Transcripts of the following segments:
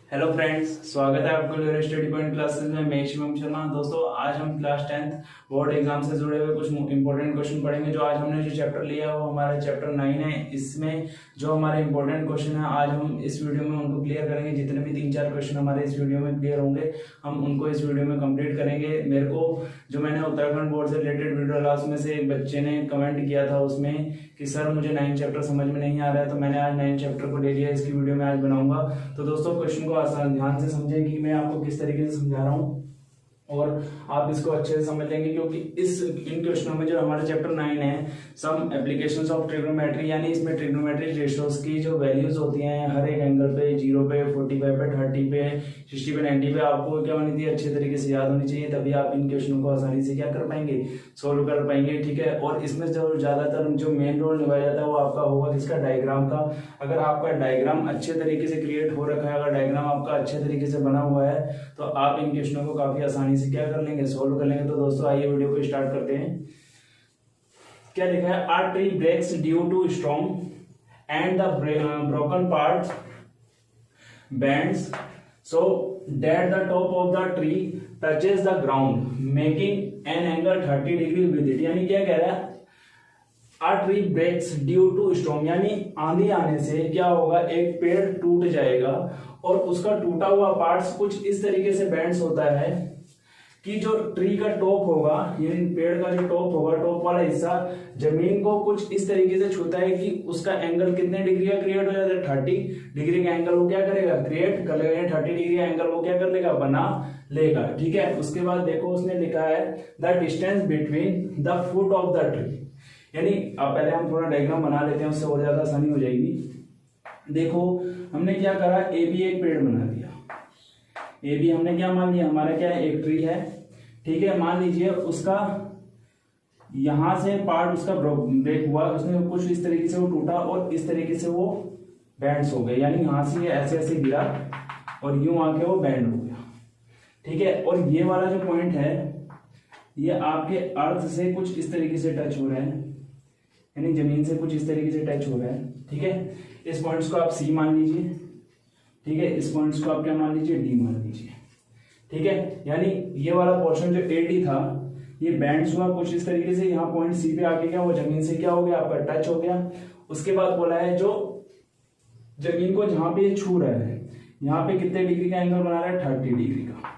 Hello friends, स्वागत है आपको लोअर स्टडी पॉइंट क्लासेस में। मैं शिवम शर्मा। दोस्तों, आज हम क्लास 10th बोर्ड एग्जाम से जुड़े हुए कुछ इंपॉर्टेंट क्वेश्चन पढ़ेंगे। जो आज हमने जो चैप्टर लिया है वो हमारा चैप्टर 9 है। इसमें जो हमारे इंपॉर्टेंट क्वेश्चन है आज हम इस वीडियो में उनको क्लियर करेंगे। जितने भी 3-4 क्वेश्चन हमारे इस वीडियो में क्लियर होंगे हम उनको इस वीडियो में कंप्लीट करेंगे। मेरे को जो मैंने उत्तराखंड बोर्ड से रिलेटेड वीडियो डाला उसमें से एक बच्चे ने कमेंट किया था उसमें कि सर मुझे 9 चैप्टर समझ में नहीं आ रहा है, तो मैंने आज 9 चैप्टर को ले लिया, इसकी वीडियो मैं आज बनाऊंगा। तो दोस्तों, क्वेश्चन को आसान ध्यान से समझें कि मैं आपको किस तरीके से समझा रहा हूँ और आप इसको अच्छे से समझ लेंगे, क्योंकि इन क्वेश्चनों में जो हमारा चैप्टर 9 है सम एप्लीकेशंस ऑफ ट्रिग्नोमेट्री, यानी इसमें ट्रिग्नोमेट्रिक रेशियोज की जो वैल्यूज होती हैं हर एक एंगल पे, 0 पे, 45 पे, 30 पे, 60 पे, 90 पे, आपको क्या होनी चाहिए, अच्छे तरीके से याद होनी चाहिए। तभी आप इन क्वेश्चनों को आसानी से क्या कर पाएंगे, सोल्व कर पाएंगे। ठीक है। और इसमें जो ज्यादातर जो मेन रोल निभाया जाता है वो आपका होगा किसका, डायग्राम का। अगर आपका डायग्राम अच्छे तरीके से क्रिएट हो रखा है, अगर डायग्राम आपका अच्छे तरीके से बना हुआ है, तो आप इन क्वेश्चनों को काफी आसानी से क्या कर लेंगे, सोल्व कर लेंगे। तो दोस्तों आइए वीडियो को स्टार्ट करते हैं। क्या लिखा है, are tree breaks due to storm and the broken parts bends so that the top of the tree touches the ground making an angle 30 degree with it. यानी क्या कह रहा है, are tree breaks due to storm, यानी आंधी आने से क्या होगा, एक पेड़ टूट जाएगा और उसका टूटा हुआ पार्ट्स कुछ इस तरीके से बेंड्स होता है कि जो ट्री का टॉप होगा, यानी पेड़ का जो टॉप होगा, टॉप वाला हिस्सा जमीन को कुछ इस तरीके से छूता है कि उसका एंगल कितने डिग्री का क्रिएट हो जाता है, 30 डिग्री का एंगल वो क्या करेगा, क्रिएट कर लेगा। 30 डिग्री का एंगल वो क्या कर लेगा, बना लेगा। ठीक है। उसके बाद देखो उसने लिखा है the distance between the foot of the tree, यानी अब पहले हम थोड़ा डायग्राम बना लेते हैं, उससे और ज्यादा आसानी हो जाएगी। देखो हमने क्या करा, ए बी एक पेड़ बना दिया। ए बी हमने क्या मान लिया, हमारा क्या है, एक ट्री है। ठीक है। मान लीजिए उसका यहां से पार्ट उसका ब्रेक हुआ, उसने कुछ इस तरीके से वो टूटा और इस तरीके से वो बैंड्स हो गए, यानी यहां से ये ऐसे ऐसे गिरा और यूं आके वो बैंड हो गया। ठीक है। और ये वाला जो पॉइंट है ये आपके अर्थ से कुछ इस तरीके से टच हो रहा है, यानी जमीन से कुछ इस तरीके से टच हो रहा है। ठीक है। इस पॉइंट्स को आप सी मान लीजिए। ठीक है। इस पॉइंट्स को आप क्या मान लीजिए, डी मान लीजिए। ठीक है। यानी ये वाला पोर्शन जो एडी था ये बैंड्स हुआ कुछ इस तरीके से, यहाँ पॉइंट सी पे आके क्या वो जमीन से क्या हो गया, आपका टच हो गया। उसके बाद बोला है जो जमीन को जहां पे छू रहा है यहाँ पे कितने डिग्री का एंगल बना रहा है, 30 डिग्री का।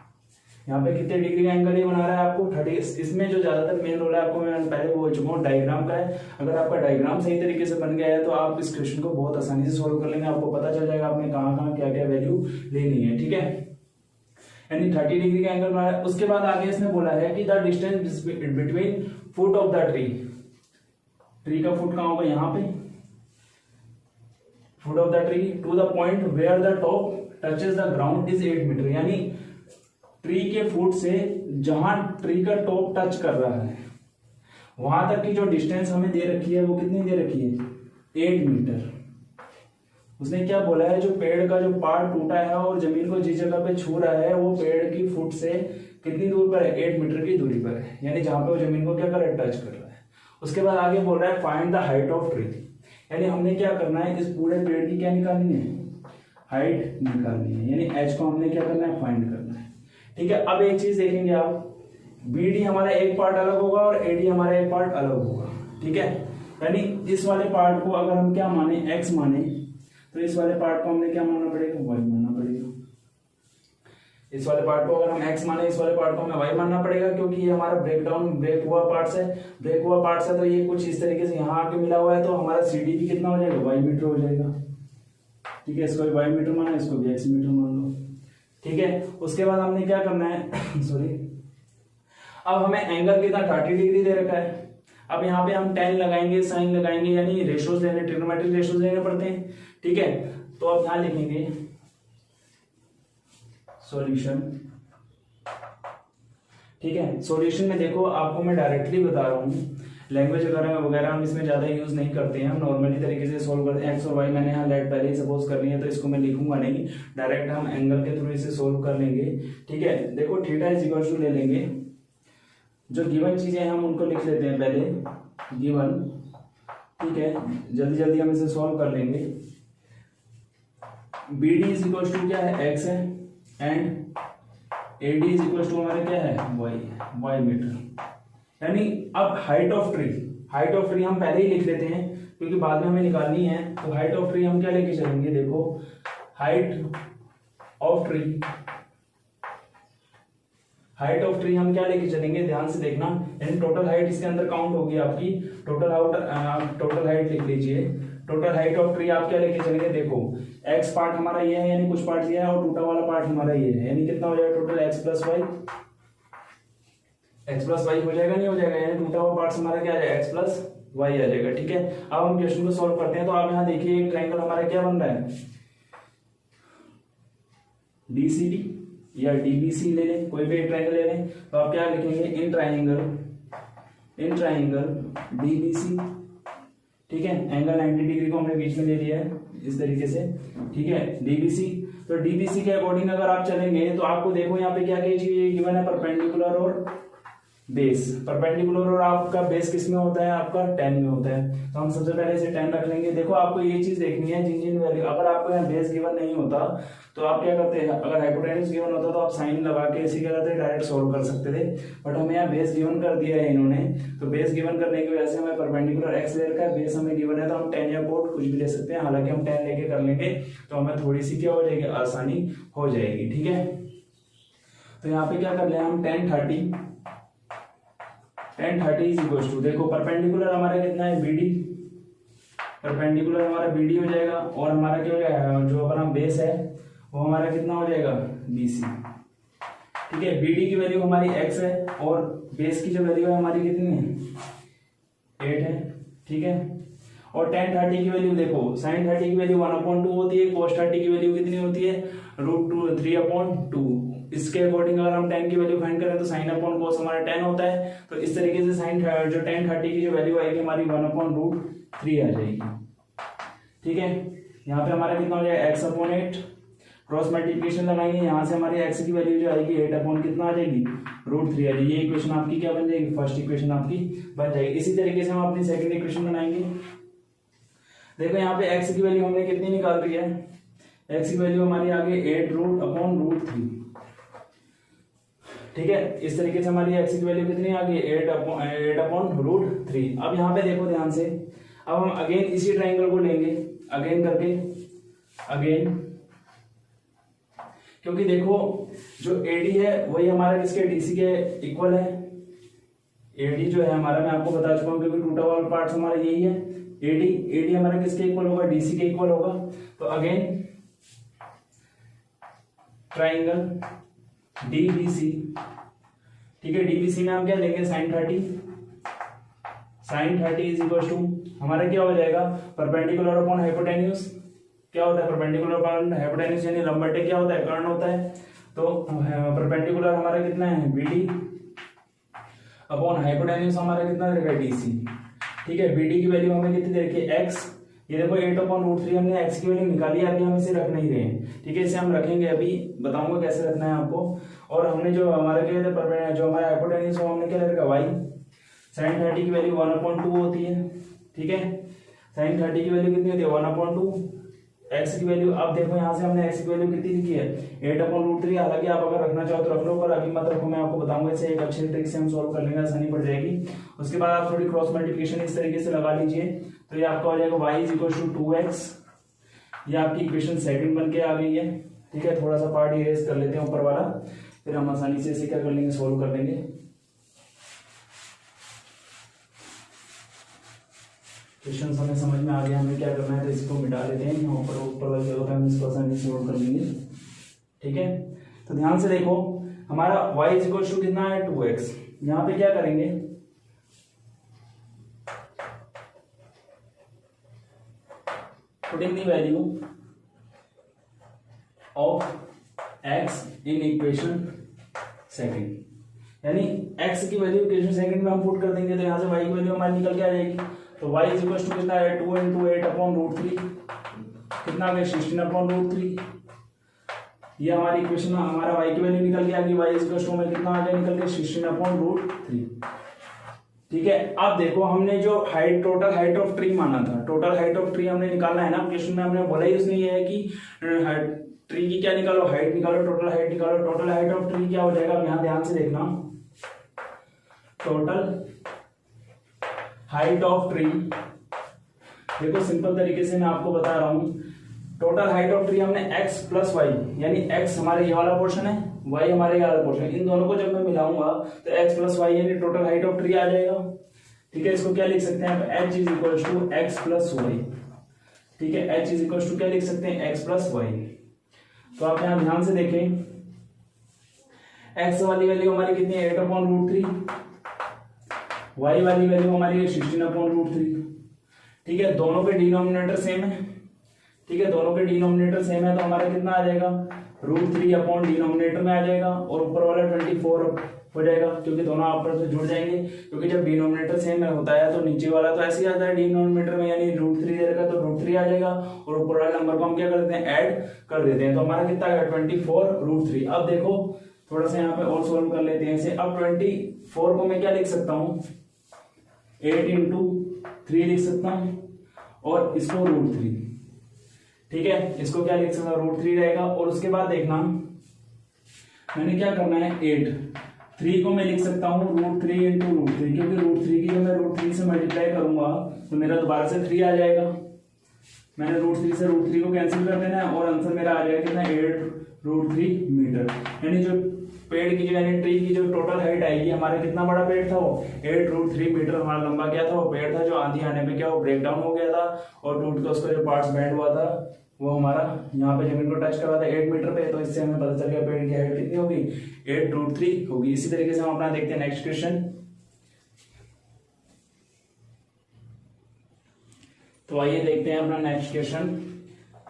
यहाँ पे कितने डिग्री का एंगल ये बना रहा है आपको, 30। इसमें जो ज्यादातर मेन रोल है आपको मैं पहले बोल चुका हूँ डायग्राम का है। अगर आपका डायग्राम सही तरीके से बन गया है तो आप इस क्वेश्चन को बहुत आसानी से सोल्व कर लेंगे। आपको पता चल जाएगा आपने कहाँ क्या क्या वैल्यू लेनी है। ठीक है। यानी 30 डिग्री का एंगल बना है। उसके बाद आगे इसने बोला है कि the distance between foot of the tree, tree का फुट कहां होगा, यहां पे foot of the tree to the point where the top touches the ground is 8 metre. यानी ट्री के फुट से जहां ट्री का टॉप टच कर रहा है वहां तक की जो डिस्टेंस हमें दे रखी है वो कितनी दे रखी है, 8 मीटर। उसने क्या बोला है, जो पेड़ का जो पार्ट टूटा है और जमीन को जिस जगह पे छू रहा है वो पेड़ की फुट से कितनी दूर पर है, 8 मीटर की दूरी पर है, यानी जहां पे वो जमीन को क्या कर रहा है, टच कर रहा है। उसके बाद आगे बोल रहा है find the height of tree, यानी हमने क्या करना है, इस पूरे पेड़ की क्या निकालनी है, हाइट निकालनी है, यानी एच को हमने क्या करना है, फाइंड करना है। ठीक है। अब एक चीज देखेंगे आप, बी डी हमारा एक पार्ट अलग होगा और ए डी हमारा एक पार्ट अलग होगा। ठीक है। यानी इस वाले पार्ट को अगर हम क्या माने, एक्स माने, तो इस वाले पार्ट को हमने क्या मानना पड़ेगा, वाई मानना पड़ेगा। इस वाले पार्ट को अगर हम एक्स माने, इस वाले पार्ट को हमें वाई मानना पड़ेगा, क्योंकि ये हमारा ब्रेक हुआ पार्ट्स है। तो ये कुछ इस तरीके से यहाँ आके मिला हुआ है, तो हमारा सी डी भी कितना हो जाएगा, वाई मीटर हो जाएगा। ठीक है। इसको भी वाई मीटर माना, इसको भी एक्स मीटर मान लो। ठीक है। उसके बाद हमने क्या करना है सॉरी, अब हमें एंगल कितना, 30 डिग्री दे रखा है। अब यहाँ पे हम tan लगाएंगे, साइन लगाएंगे, यानी रेशियोज लेने, ट्रिग्नोमेट्रिक रेशियोज लेने पड़ते हैं। ठीक है। तो अब यहां लिखेंगे सॉल्यूशन। ठीक है। सॉल्यूशन में देखो आपको मैं डायरेक्टली बता रहा हूँ, लैंग्वेज वगैरह हम इसमें ज्यादा यूज नहीं करते हैं, हम नॉर्मली तरीके से सोल्व करते हैं। एक्स और वाई मैंने यहाँ लेट पहले ही सपोज करनी है, तो इसको मैं लिखूंगा नहीं, डायरेक्ट हम एंगल के थ्रू इसे सोल्व कर लेंगे। ठीक है। देखो थीटा इज इक्वल टू ले लेंगे, जो गिवन चीजें हम उनको लिख लेते हैं पहले, गिवन। ठीक है। जल्दी जल्दी हम इसे सॉल्व कर लेंगे। B D is equal to क्या है, एक्स है, and A D is equal to हमारे क्या है, वाई मीटर। यानी अब हाइट ऑफ ट्री हम पहले ही लिख लेते हैं क्योंकि बाद में हमें निकालनी है। तो हाइट ऑफ ट्री हम क्या लेके चलेंगे, देखो हाइट ऑफ ट्री हम क्या लेके चलेंगे, ध्यान से देखना। यानी टोटल हाइट इसके अंदर काउंट होगी आपकी, टोटल हाइट लिख लीजिए। टोटल हाइट ऑफ ट्री आप क्या लेके चलेंगे, देखो एक्स पार्ट हमारा ये है, यानी कुछ पार्ट ये है, और टूटा वाला पार्ट हमारा ये है, यानी कितना हो जाएगा टोटल एक्स प्लस वाई हो जाएगा, नहीं हो जाएगा, यानी टूटा हुआ पार्ट हमारा क्या आ जाएगा, एक्स प्लस वाई आ जाएगा। ठीक है, अब हम क्वेश्चन को सॉल्व करते हैं। तो आप यहाँ देखिए एक ट्रायंगल हमारा क्या बन रहा है, DCD या DBC ले लें, कोई भी एक ट्रायंगल ले लें। तो आप क्या लिखेंगे, इन ट्रायंगल DBC। ठीक है, एंगल 90 डिग्री को हमने बीच में ले लिया है इस तरीके से। ठीक है, DBC। तो DBC के अकॉर्डिंग अगर आप चलेंगे तो आपको देखो यहाँ पे क्या क्या चीज गिवन है, परपेंडिकुलर और बेस। परपेंडिकुलर और आपका बेस किस में होता है, आपका 10 में होता है। तो हम सबसे पहले इसे 10 रख लेंगे। देखो आपको ये चीज देखनी है, जिन वैल्यू, अगर आपको यहाँ बेस गिवन नहीं होता तो आप क्या करते हैं, अगर हाइपोटेन्यूज गिवन होता तो आप साइन लगा के इसी क्या करते डायरेक्ट सोल्व कर सकते थे। बट हमें यहाँ बेस गिवन कर दिया है इन्होंने, तो बेस गिवन करने की वजह से हमें परपेंडिकुलर एक्स ले रखा है, बेस हमें गिवन है, तो हम 10 या कोट कुछ भी ले सकते हैं। हालांकि हम 10 लेके कर लेंगे तो हमें थोड़ी सी क्या हो जाएगी, आसानी हो जाएगी। ठीक है, तो यहाँ पे क्या कर ले हम 10 30 इज इक्वल टू, देखो परपेंडिकुलर हमारा कितना है, BD, परपेंडिकुलर हमारा BD हो जाएगा, और हमारा क्या हो जाएगा, जो अपना बेस है वो हमारा कितना हो जाएगा, BC। ठीक है, BD की वैल्यू हमारी x है और बेस की जो वैल्यू है हमारी कितनी है, 8 है। ठीक है, और tan 30 की वैल्यू देखो, sin 30 की वैल्यू 1/2 होती है, cos 30 की वैल्यू कितनी होती है, √3/2। इसके अकॉर्डिंग अगर हम tan की वैल्यू फाइंड करें तो sin अपॉन cos हमारा 10 होता है। तो इस तरीके से जो tan 30 की जो वैल्यू आएगी हमारी 1/√3 आ जाएगी। ठीक है, यहाँ पे हमारा कितना हो जाएगा, x/8, क्रॉस मल्टीप्लिकेशन लगाएंगे, यहाँ से हमारी x की वैल्यू जो आएगी 8 अपॉन कितना आ जाएगी, √3 आ जाएगी। ये इक्वेशन आपकी क्या बन जाएगी, फर्स्ट इक्वेशन आपकी बन जाएगी। इसी तरीके से हम अपनी सेकंड इक्वेशन बनाएंगे। देखो यहाँ पे x की वैल्यू हमने कितनी निकाल रही है, x की वैल्यू हमारी आ गई 8√3। ठीक है, इस तरीके से हमारी x की वैल्यू कितनी आ गई, 8/√3। अब यहाँ पे देखो ध्यान से, अब हम अगेन इसी ट्राइंगल को लेंगे, अगेन क्योंकि देखो जो AD है वही हमारा किसके, DC के इक्वल है। AD जो है हमारा, मैं आपको बता चुका हूँ क्योंकि टूटा हुआ पार्ट हमारा यही है। AD हमारा किसके इक्वल होगा, DC के इक्वल होगा। तो अगेन ट्राइंगल DBC। ठीक है, DBC में हम क्या लेंगे, sin 30 इज इक्वल टू हमारा क्या हो जाएगा, परपेंडिकुलर अपॉन हाइपोटेन्यूज। क्या होता है, परपेंडिकुलर अपॉन हाइपोटेन्यूज यानी लंबटे क्या होता है, कर्ण होता है। तो परपेंडिकुलर हमारा कितना है, BD अपॉन हाइपोटेन्यूज हमारा कितना रहेगा, DC। ठीक है, BD की वैल्यू हमें कितनी दे रखी है, x। ये देखो 8/√3 हमने x की वैल्यू निकाली है, अभी हम इसे रख नहीं रहे हैं। ठीक है, इसे हम रखेंगे, अभी बताऊंगा कैसे रखना है आपको। और हमने जो हमारा क्या है, जो हमारा हाइपोटेन्यूज है हमने क्या रखा, y। sin 30 की वैल्यू 1/2 होती है। ठीक है, sin 30 की वैल्यू कितनी होती है, 1/2। x की वैल्यू, अब देखो यहाँ से हमने x की वैल्यू कितनी लिखी है, 8/√3। हालांकि आप अगर रखना चाहो तो रख लो, पर अभी मत रखो, मैं आपको बताऊंगा। इसे एक अच्छे तरीके से हम सोल्व कर लेंगे, आसानी पड़ जाएगी। उसके बाद आप थोड़ी क्रॉस मल्टीप्लिकेशन इस तरीके से लगा लीजिए, तो ये आपका हो जाएगा y is equal to 2x। ये आपकी इक्वेशन सेकंड बन के आ गई है। ठीक है, थोड़ा सा पार्ट इरेज कर लेते हैं ऊपर वाला, फिर हम आसानी से इसे क्या कर लेंगे, सोल्व कर लेंगे। क्वेश्चन हमें समझ में आ गया हमें क्या करना है, तो इसको मिटा देते हैं, ऊपर वाली जगह पे हम इसको आसानी से सोल्व कर लेंगे। ठीक है, तो ध्यान से देखो, हमारा y इज इक्वल टू कितना है, 2x। यहाँ पे क्या करेंगे, putting the value of x in equation second, यानी x की वैल्यू इक्वेशन सेकंड में हम पुट कर देंगे, तो यहाँ से y की वैल्यू हमारी निकल के आ जाएगी। तो y इज इक्वल टू कितना है, 2 × 8/√3 कितना आ गया, 16/√3। ये हमारी इक्वेशन, हमारा y की वैल्यू निकल के आ गई, y इज इक्वल टू में कितना आ गया, निकल के 16/√3। ठीक है, अब देखो हमने जो टोटल हाइट ऑफ ट्री माना था, टोटल हाइट ऑफ ट्री हमने निकालना है ना। क्वेश्चन में हमने बोला ही उसने ये है कि क्या निकालो, हाइट निकालो, टोटल हाइट निकालो। टोटल हाइट ऑफ ट्री क्या हो जाएगा, अब यहाँ ध्यान से देखना, टोटल हाइट ऑफ ट्री, देखो सिंपल तरीके से मैं आपको बता रहा हूं, टोटल हाइट ऑफ ट्री हमने x प्लस वाई, यानी x हमारे ये वाला पोर्शन है, y हमारे ये वाला पोर्शन है, इन दोनों को जब मैं मिलाऊंगा तो x प्लस वाई यानी टोटल हाइट ऑफ ट्री आ जाएगा। ठीक है, इसको क्या लिख सकते हैं आप, h is equal to x plus y. ठीक है, h इज इक्वल टू क्या लिख सकते हैं, x प्लस वाई। तो आप यहां ध्यान से देखें, x वाली वैल्यू हमारी कितनी है, 8/√3, y वाली वैल्यू हमारी है 16/√3। ठीक है, दोनों के डिनोमिनेटर सेम है। ठीक है, दोनों के डिनोमिनेटर सेम है तो हमारा कितना आ जाएगा, √3 अपॉन डिनोमिनेटर में आ जाएगा और ऊपर वाला 24 हो जाएगा, क्योंकि दोनों आपस में जुड़ जाएंगे, क्योंकि जब डिनोमिनेटर सेम में होता है तो नीचे वाला तो ऐसे ही आता है डिनोमिनेटर में, यानी √3 रहेगा तो √3 आ जाएगा और ऊपर वाले नंबर को हम क्या कर देते हैं, ऐड कर देते हैं। तो हमारा कितना है 24√3। अब देखो थोड़ा सा यहाँ पे और सोल्व कर लेते हैं इसे। अब 24 को मैं क्या लिख सकता हूँ, 8 इंटू 3 लिख सकता हूँ और इसको √3। ठीक है, इसको क्या लिख सकता हूँ, √3 रहेगा। और उसके बाद देखना मैंने क्या करना है, 3 को मैं लिख सकता हूँ √3 इंटू √3, क्योंकि √3 की जब मैं √3 से मल्टीप्लाई करूंगा तो मेरा दोबारा से 3 आ जाएगा। मैंने √3 से √3 को कैंसिल कर देना है और आंसर मेरा आ जाएगा कितना, 8√3 मीटर। यानी जो पेड़ की जो यानी ट्री की जो टोटल हाइट आएगी, हमारा कितना बड़ा पेड़ था वो, 8√3 मीटर हमारा लंबा क्या था, वो पेड़ था, जो आंधी आने पे क्या वो ब्रेक डाउन हो गया था और टूट के उसका जो पार्ट्स बेंड हुआ था वो हमारा यहाँ पे जमीन को टच कर रहा था 8 मीटर पे। तो इससे हमें पता चल गया पेड़ की हाइट कितनी होगी, 8√3 होगी। इसी तरीके से हम अपना देखते हैं नेक्स्ट क्वेश्चन। तो आइए देखते हैं अपना नेक्स्ट क्वेश्चन।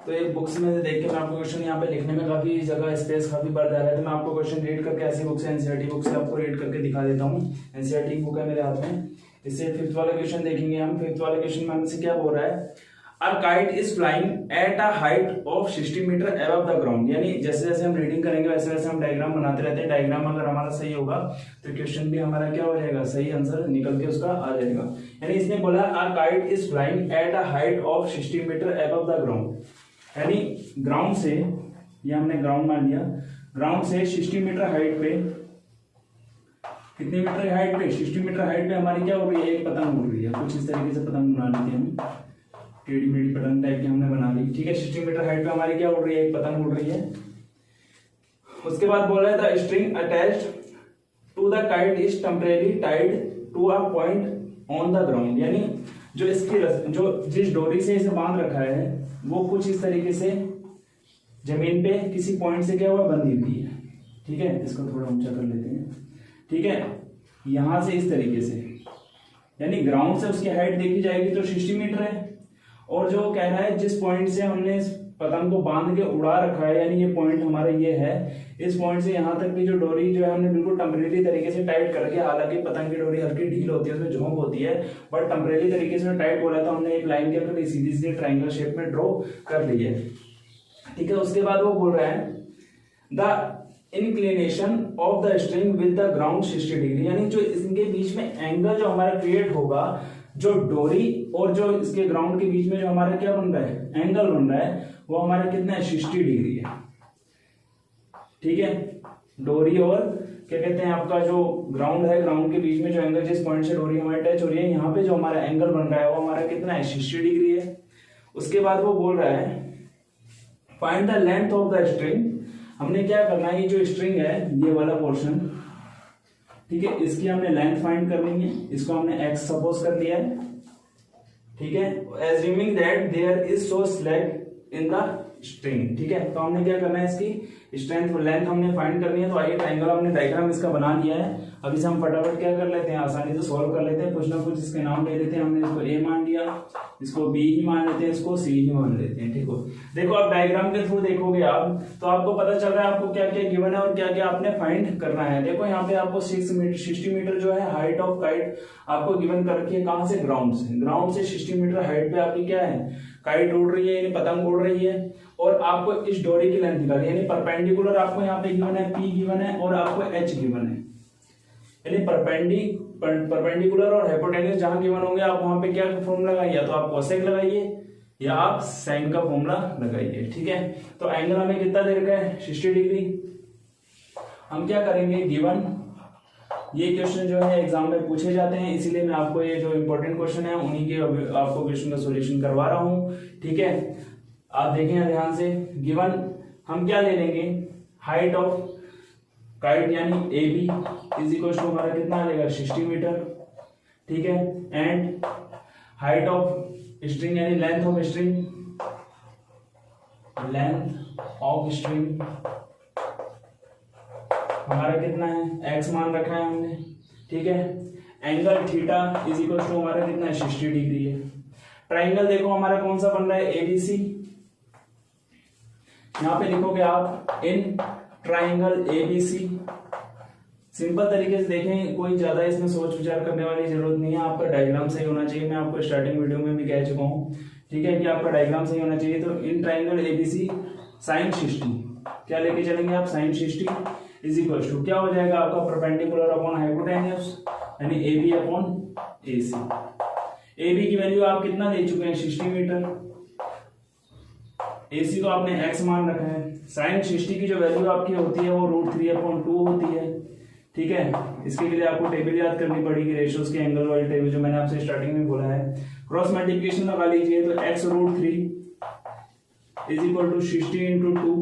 तो ये बुक्स में से देख के मैं आपको क्वेश्चन यहाँ पे लिखने में काफी जगह स्पेस काफी बढ़ जा रहा है, तो मैं आपको क्वेश्चन रीड करके ऐसी बुक से एनसीईआरटी बुक से आपको रीड करके दिखा देता हूँ। एनसीईआरटी बुक है मेरे हाथ में, इससे 5th वाला क्वेश्चन देखेंगे हम। 5th वाला क्वेश्चन में हमसे क्या बोल रहा है, A kite is flying at a height of 60 metre above the ground। यानी जैसे जैसे हम रीडिंग करेंगे वैसे वैसे हम डायग्राम बनाते रहते हैं। डायग्राम अगर हमारा सही होगा तो क्वेश्चन भी हमारा क्या हो जाएगा, सही आंसर निकल के उसका आ जाएगा। यानी इसने बोला A kite is flying at a height of 60 metre above the ground, यानी ग्राउंड से, ये हमने ग्राउंड मान लिया, ग्राउंड से 60 मीटर हाइट पे, कितने मीटर हाइट पे, 60 मीटर हाइट पे हमारी क्या हो रही है, एक पतंग उड़ रही है। कुछ इस तरीके से पतंग बना लेते हैं हम, टेढ़ी मेढ़ी पतंग टाइप की हमने बना ली। ठीक है, 60 मीटर हाइट पे हमारी क्या उड़ रही है, एक पतंग उड़ रही है। उसके बाद बोल रहा है the string attached to the kite is temporary tied to a point on the ground. यानी जो इसकी जो जिस डोरी से इसे बांध रखा है वो कुछ इस तरीके से जमीन पे किसी पॉइंट से क्या हुआ, बंधी हुई है। ठीक है, इसको थोड़ा ऊंचा कर लेते हैं। ठीक है, यहां से इस तरीके से, यानी ग्राउंड से उसकी हाइट देखी जाएगी तो 60 मीटर है, और जो कह रहा है जिस पॉइंट से हमने पतंग को बांध के उड़ा रखा है, यानी ये पॉइंट हमारा ये है, इस पॉइंट से यहाँ तक की जो डोरी जो है हमने बिल्कुल टेम्परेरी तरीके से टाइट करके, हालांकि पतंग की डोरी हल्की ढील होती है, उसमें झोंक होती है, बट टेम्परेरी तरीके से टाइट बोला तो हमने एक लाइन के अंदर सीधी सीधी ट्रायंगल शेप में ड्रॉ कर ली है। ठीक है, उसके बाद वो बोल रहा है the inclination of the string with the ground 60 degree, यानी जो इनके बीच में एंगल जो हमारा क्रिएट होगा, जो डोरी और जो इसके ग्राउंड के बीच में जो हमारा क्या बन रहा है, एंगल बन रहा है, वो हमारा कितना है, 60 डिग्री है। ठीक है, डोरी और क्या कहते हैं आपका जो ग्राउंड है, ग्राउंड के बीच में जो एंगल, जिस पॉइंट से डोरी हमारी टच हो रही है, यहाँ पे जो हमारा एंगल बन रहा है वो हमारा कितना है, 60 डिग्री है। उसके बाद वो बोल रहा है find the length of the string. हमने क्या करना है, ये जो स्ट्रिंग है ये वाला पोर्शन, ठीक है, इसकी हमने लेंथ फाइंड करनी है। इसको हमने x सपोज कर लिया है। ठीक है, assuming that there is so slag in the string. ठीक है, तो हमने क्या करना है, इसकी स्ट्रेंथ और लेंथ हमने फाइंड करनी है। तो आइए ट्रायंगल हमने डायग्राम इसका बना लिया है। अब इसे हम फटाफट क्या कर लेते हैं, आसानी से सॉल्व कर लेते हैं। कुछ ना कुछ इसके नाम ले लेते हैं। हमने इसको a मान लिया, इसको b ही मान लेते हैं, इसको c ही मान लेते हैं। ठीक हो, देखो आप डायग्राम के थ्रू देखोगे आप तो आपको पता चल रहा है आपको क्या क्या गिवन है और क्या क्या आपने फाइंड करना है। देखो यहाँ पे आपको 60 मीटर जो है हाइट ऑफ काइट आपको गिवन कर रखी है। कहां से, ग्राउंड से। ग्राउंड से 60 मीटर हाइट पे आपकी क्या है, काइट उड़ रही है, यानी पतंग उड़ रही है। और आपको इस डोरी की लेंथ निकालनी है, यानी परपेंडिकुलर आपको यहाँ पे गिवन है, p गिवन है और आपको h गिवन है। यानी परपेंडिकुलर और हाइपोटेन्यूज जहां गिवन होंगे आप वहां पे क्या फॉर्मूला लगाइए, तो आप कोसेक लगाइए या आप साइन का फॉर्मूला लगाइए। ठीक है, तो एंगल हमें कितना दे रखा है 60 डिग्री। हम क्या करेंगे, गिवन ये क्वेश्चन जो है एग्जाम में पूछे जाते हैं, इसीलिए मैं आपको ये जो इंपॉर्टेंट क्वेश्चन है उन्हीं के आपको क्वेश्चन का सॉल्यूशन करवा रहा हूं। ठीक है, आप देखें ध्यान से। गिवन हम क्या ले लेंगे, हाइट ऑफ काइट यानी A B is equal to हमारा कितना आ जाएगा 60 मीटर। ठीक है, एंड हाइट ऑफ स्ट्रिंग यानी length of string, length of string हमारा कितना है, x मान रखा है हमने। ठीक है, angle theta is equal to हमारा कितना है 60 डिग्री है। ट्राइंगल देखो हमारा कौन सा बन रहा है, एबीसी। यहां पे लिखोगे आप इन ट्राइंगल एबीसी। सिंपल तरीके से देखें, कोई ज्यादा इसमें सोच विचार करने वाली जरूरत नहीं है, आपका डायग्राम सही होना चाहिए। मैं आपको स्टार्टिंग वीडियो में भी कह चुका हूं, ठीक है, कि आपका डायग्राम सही होना चाहिए। तो इन ट्राइंगल एबीसी साइन 60 क्या लेके चलेंगे आप, साइन 60 इज इक्वल टू क्या हो जाएगा आपका परपेंडिकुलर अपॉन हाइपोटेन्यूज यानी A B upon A C. A B की वैल्यू आप कितना दे चुके हैं 60 मीटर, ए सी को आपने x मान रखा है। साइन 60 की जो वैल्यू आपकी होती है वो √3/2 होती है। ठीक है, इसके लिए आपको टेबल याद करनी पड़ेगी, रेशियोज के एंगल वाली टेबल जो मैंने आपसे स्टार्टिंग में बोला है। क्रॉस मल्टीप्लिकेशन लगा लीजिए, तो x√3 is equal to 60 into 2।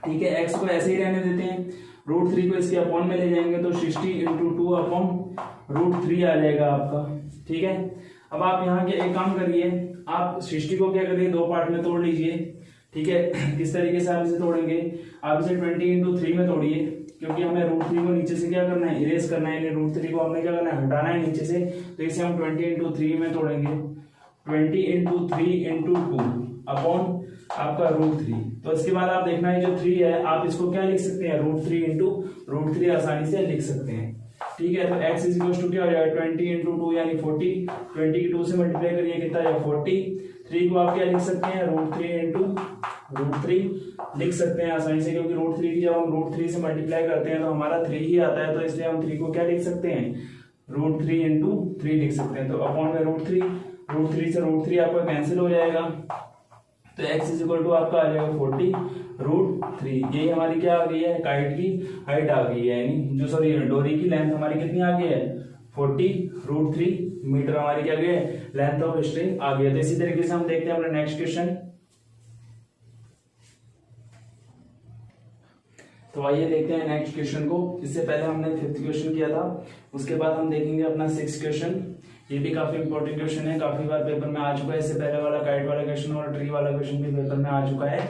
ठीक है, x को ऐसे ही रहने देते हैं, √3 को इसके अपॉन में ले जाएंगे तो 60 इंटू 2 अपॉन √3 आ जाएगा आपका। ठीक है, अब आप यहाँ के एक काम करिए, आप 60 को क्या करिए, दो पार्ट में तोड़ लीजिए। ठीक है, किस तरीके से आप इसे तोड़ेंगे, आप इसे 20 इंटू 3 में तोड़िए, क्योंकि हमें √3 को नीचे से क्या करना है, इरेज करना है, यानी √3 को हमने क्या करना है, हटाना है नीचे से। तो इसे हम 20 इंटू 3 में तोड़ेंगे, 20 इंटू 3 इंटू 2 अपॉन आपका √3। तो इसके बाद आप देखना है जो 3 है, आप इसको क्या लिख सकते हैं, √3 इंटू √3 आसानी से लिख सकते हैं। ठीक है, तो x इज इक्वल टू क्या हो जाएगा 20 इंटू 2 यानी 40, 20 की 2 से मल्टीप्लाई करिए कितना जाएगा 40। 3 को आप क्या लिख सकते हैं, √3 इंटू √3 लिख सकते हैं आसानी से, क्योंकि √3 की जब हम √3 से मल्टीप्लाई करते हैं तो हमारा 3 ही आता है, तो इसलिए हम 3 को क्या लिख सकते हैं, √3 इंटू 3 लिख सकते हैं। तो अपॉन में √3 से √3 आपका कैंसिल हो जाएगा, तो x इज इक्वल टू आपका आ जाएगा 40√3। यही हमारी क्या आ गई है, काइट की हाइट आ गई है, यानी जो सॉरी डोरी की लेंथ हमारी कितनी आ गई है 40√3 मीटर हमारी क्या गई है, लेंथ ऑफ स्ट्रिंग आ गई है। तो इसी तरीके से हम देखते हैं अपना नेक्स्ट क्वेश्चन। तो आइए देखते हैं नेक्स्ट क्वेश्चन को। इससे पहले हमने 5th क्वेश्चन किया था, उसके बाद हम देखेंगे अपना 6th क्वेश्चन। ये भी काफी इंपॉर्टेंट क्वेश्चन है, काफी बार पेपर में आ चुका है। इससे पहले वाला काइट वाला क्वेश्चन और ट्री वाला क्वेश्चन भी पेपर में आ चुका है,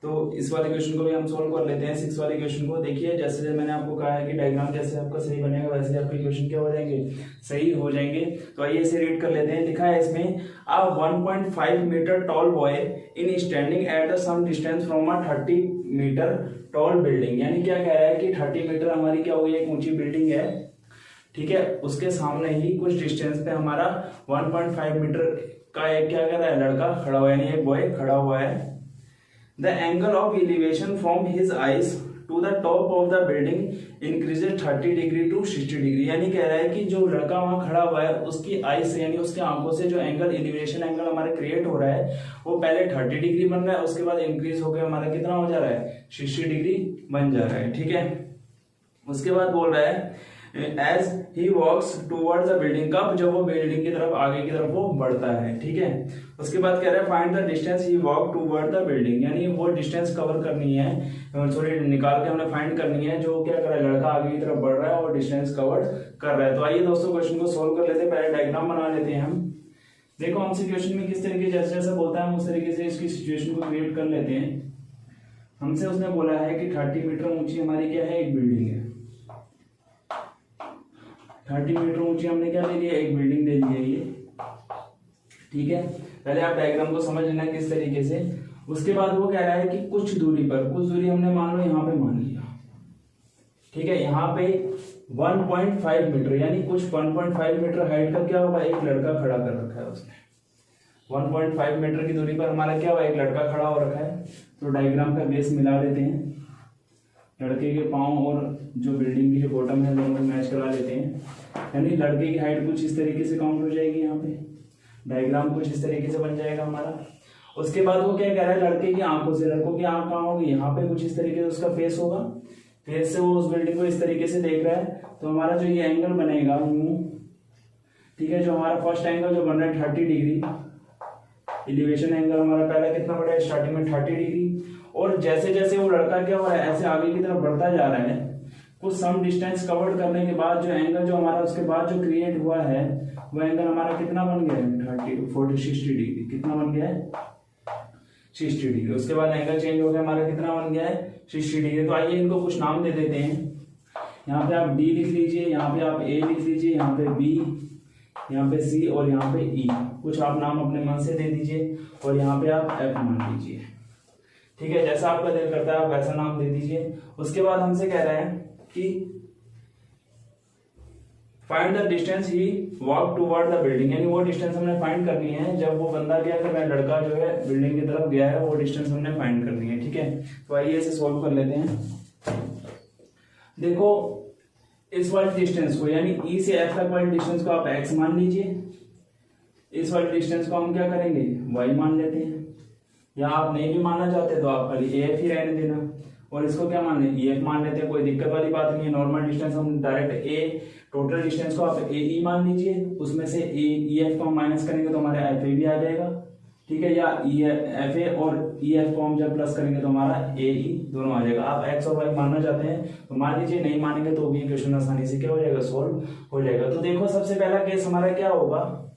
तो इस वाले क्वेश्चन को भी हम सोल्व कर लेते हैं। 6 वाले क्वेश्चन को देखिए, जैसे मैंने आपको कहा है कि डायग्राम जैसे आपका सही बनेगा वैसे आपके क्वेश्चन क्या हो जाएंगे, सही हो जाएंगे। तो आइए इसे रीड कर लेते हैं। लिखा है इसमें, a 1.5 metre tall boy in standing at some distance from a 30 metre tall building. यानी क्या कह रहा है कि 30 मीटर हमारी क्या हुई, एक ऊंची बिल्डिंग है, ठीक है, उसके सामने ही कुछ डिस्टेंस पे हमारा 1.5 मीटर का एक क्या कर रहा है, लड़का खड़ा हुआ है, यानी एक बॉय खड़ा हुआ है। The angle of elevation from his eyes to the top of the building increases 30 degree to 60 degree. यानी कह रहा है कि जो लड़का वहां खड़ा हुआ है उसकी आई से यानी उसके आंखों से जो एंगल एलिवेशन एंगल हमारा क्रिएट हो रहा है वो पहले 30 डिग्री बन रहा है, उसके बाद इंक्रीज होकर हमारा कितना हो जा रहा है, 60 डिग्री बन जा रहा है। ठीक है, उसके बाद बोल रहा है as he walks towards the building, कब, जब वो बिल्डिंग की तरफ आगे की तरफ वो बढ़ता है। ठीक है, उसके बाद कह रहा है find the distance he walk toward the building, यानी वो डिस्टेंस कवर करनी है, सॉरी निकाल के हमने फाइंड करनी है, जो क्या कर रहा है, लड़का आगे की तरफ बढ़ रहा है और डिस्टेंस कवर कर रहा है। तो आइए दोस्तों क्वेश्चन को सोल्व कर लेते हैं। पहले डायग्राम बना लेते हैं हम। देखो हमसे क्वेश्चन में किस तरीके जैसे जैसा बोलता है हम उस तरीके से इसकी सिचुएशन को क्रिएट कर लेते हैं। हमसे उसने बोला है कि 30 मीटर ऊंची हमारी क्या है, एक बिल्डिंग है। 30 मीटर ऊंची हमने क्या ले लिया, एक बिल्डिंग ले लिया ये। ठीक है, पहले आप डायग्राम को समझ लेना किस तरीके से। उसके बाद वो कह रहा है कि कुछ दूरी पर, कुछ दूरी हमने मान लो यहाँ पे मान लिया। ठीक है, यहाँ पे 1.5 मीटर यानी कुछ 1.5 मीटर हाइट का क्या होगा, एक लड़का खड़ा कर रखा है उसने। 1.5 मीटर की दूरी पर हमारा क्या हुआ, एक लड़का खड़ा हो रखा है। तो डायग्राम का बेस मिला लेते हैं, लड़के के पांव और जो बिल्डिंग की जो बॉटम है दोनों को मैच करा लेते हैं। यानी लड़के की हाइट कुछ इस तरीके से काउंट हो जाएगी यहाँ पे। डायग्राम कुछ इस तरीके से बन जाएगा हमारा। उसके बाद वो क्या कह रहा है, लड़के की आंखों से, लड़कों की आंख कहाँ होगी, यहाँ पे कुछ इस तरीके से उसका फेस होगा, फेस से वो उस बिल्डिंग को इस तरीके से देख रहा है। तो हमारा जो ये एंगल बनेगा यूं, ठीक है, जो हमारा फर्स्ट एंगल जो बन रहा है 30 डिग्री, एलिवेशन एंगल हमारा पहला कितना बड़ा है, स्टार्टिंग में 30 डिग्री। और जैसे जैसे वो लड़का क्या हो रहा है, ऐसे आगे की तरफ बढ़ता जा रहा है, कुछ सम डिस्टेंस कवर्ड करने के बाद जो एंगल जो हमारा उसके बाद जो क्रिएट हुआ है, वो एंगल हमारा कितना बन गया है, 60 डिग्री। कितना बन गया है, 60 डिग्री। उसके बाद एंगल चेंज हो गया हमारा, कितना बन गया है, 60 डिग्री। तो आइए इनको कुछ नाम दे देते हैं। यहाँ पे आप डी लिख लीजिए, यहाँ पे आप ए लिख लीजिए, यहाँ पे बी, यहाँ पे सी और यहाँ पे ई। कुछ आप नाम अपने मन से दे दीजिए और यहाँ पे आप एफ मान लीजिए, ठीक है, जैसा आपका दिल करता है आप वैसा नाम दे दीजिए। उसके बाद हमसे कह रहे हैं कि find the distance he walk toward the building, यानी वो डिस्टेंस हमने फाइंड करनी है जब वो बंदा गया कि मैं लड़का जो है बिल्डिंग की तरफ गया है, वो डिस्टेंस हमने फाइंड करनी है, ठीक है। तो आइए इसे सॉल्व कर लेते हैं। देखो इस वाले डिस्टेंस को, यानी ई से एफ तक वाले डिस्टेंस को आप एक्स मान लीजिए, इस वाले डिस्टेंस को हम क्या करेंगे, वाई मान लेते हैं, या आप नहीं भी मानना चाहते तो आप खाली ए एफ ही रहने देना, और इसको क्या मान लें, ई एफ मान लेते हैं, कोई दिक्कत वाली बात नहीं है। नॉर्मल डिस्टेंस हम डायरेक्ट ए, टोटल डिस्टेंस को आप ए ई मान लीजिए, उसमें से ए ई एफ को हम माइनस करेंगे तो हमारा एफ ए भी आ जाएगा, ठीक है, या ई एफ ए और ई एफ को हम जब प्लस करेंगे तो हमारा ए ई दोनों आ जाएगा। आप एक्स और वाई मानना चाहते हैं तो मान लीजिए, नहीं मानेंगे तो भी क्वेश्चन आसानी से क्या हो जाएगा, सोल्व हो जाएगा। तो देखो सबसे पहला केस हमारा क्या होगा,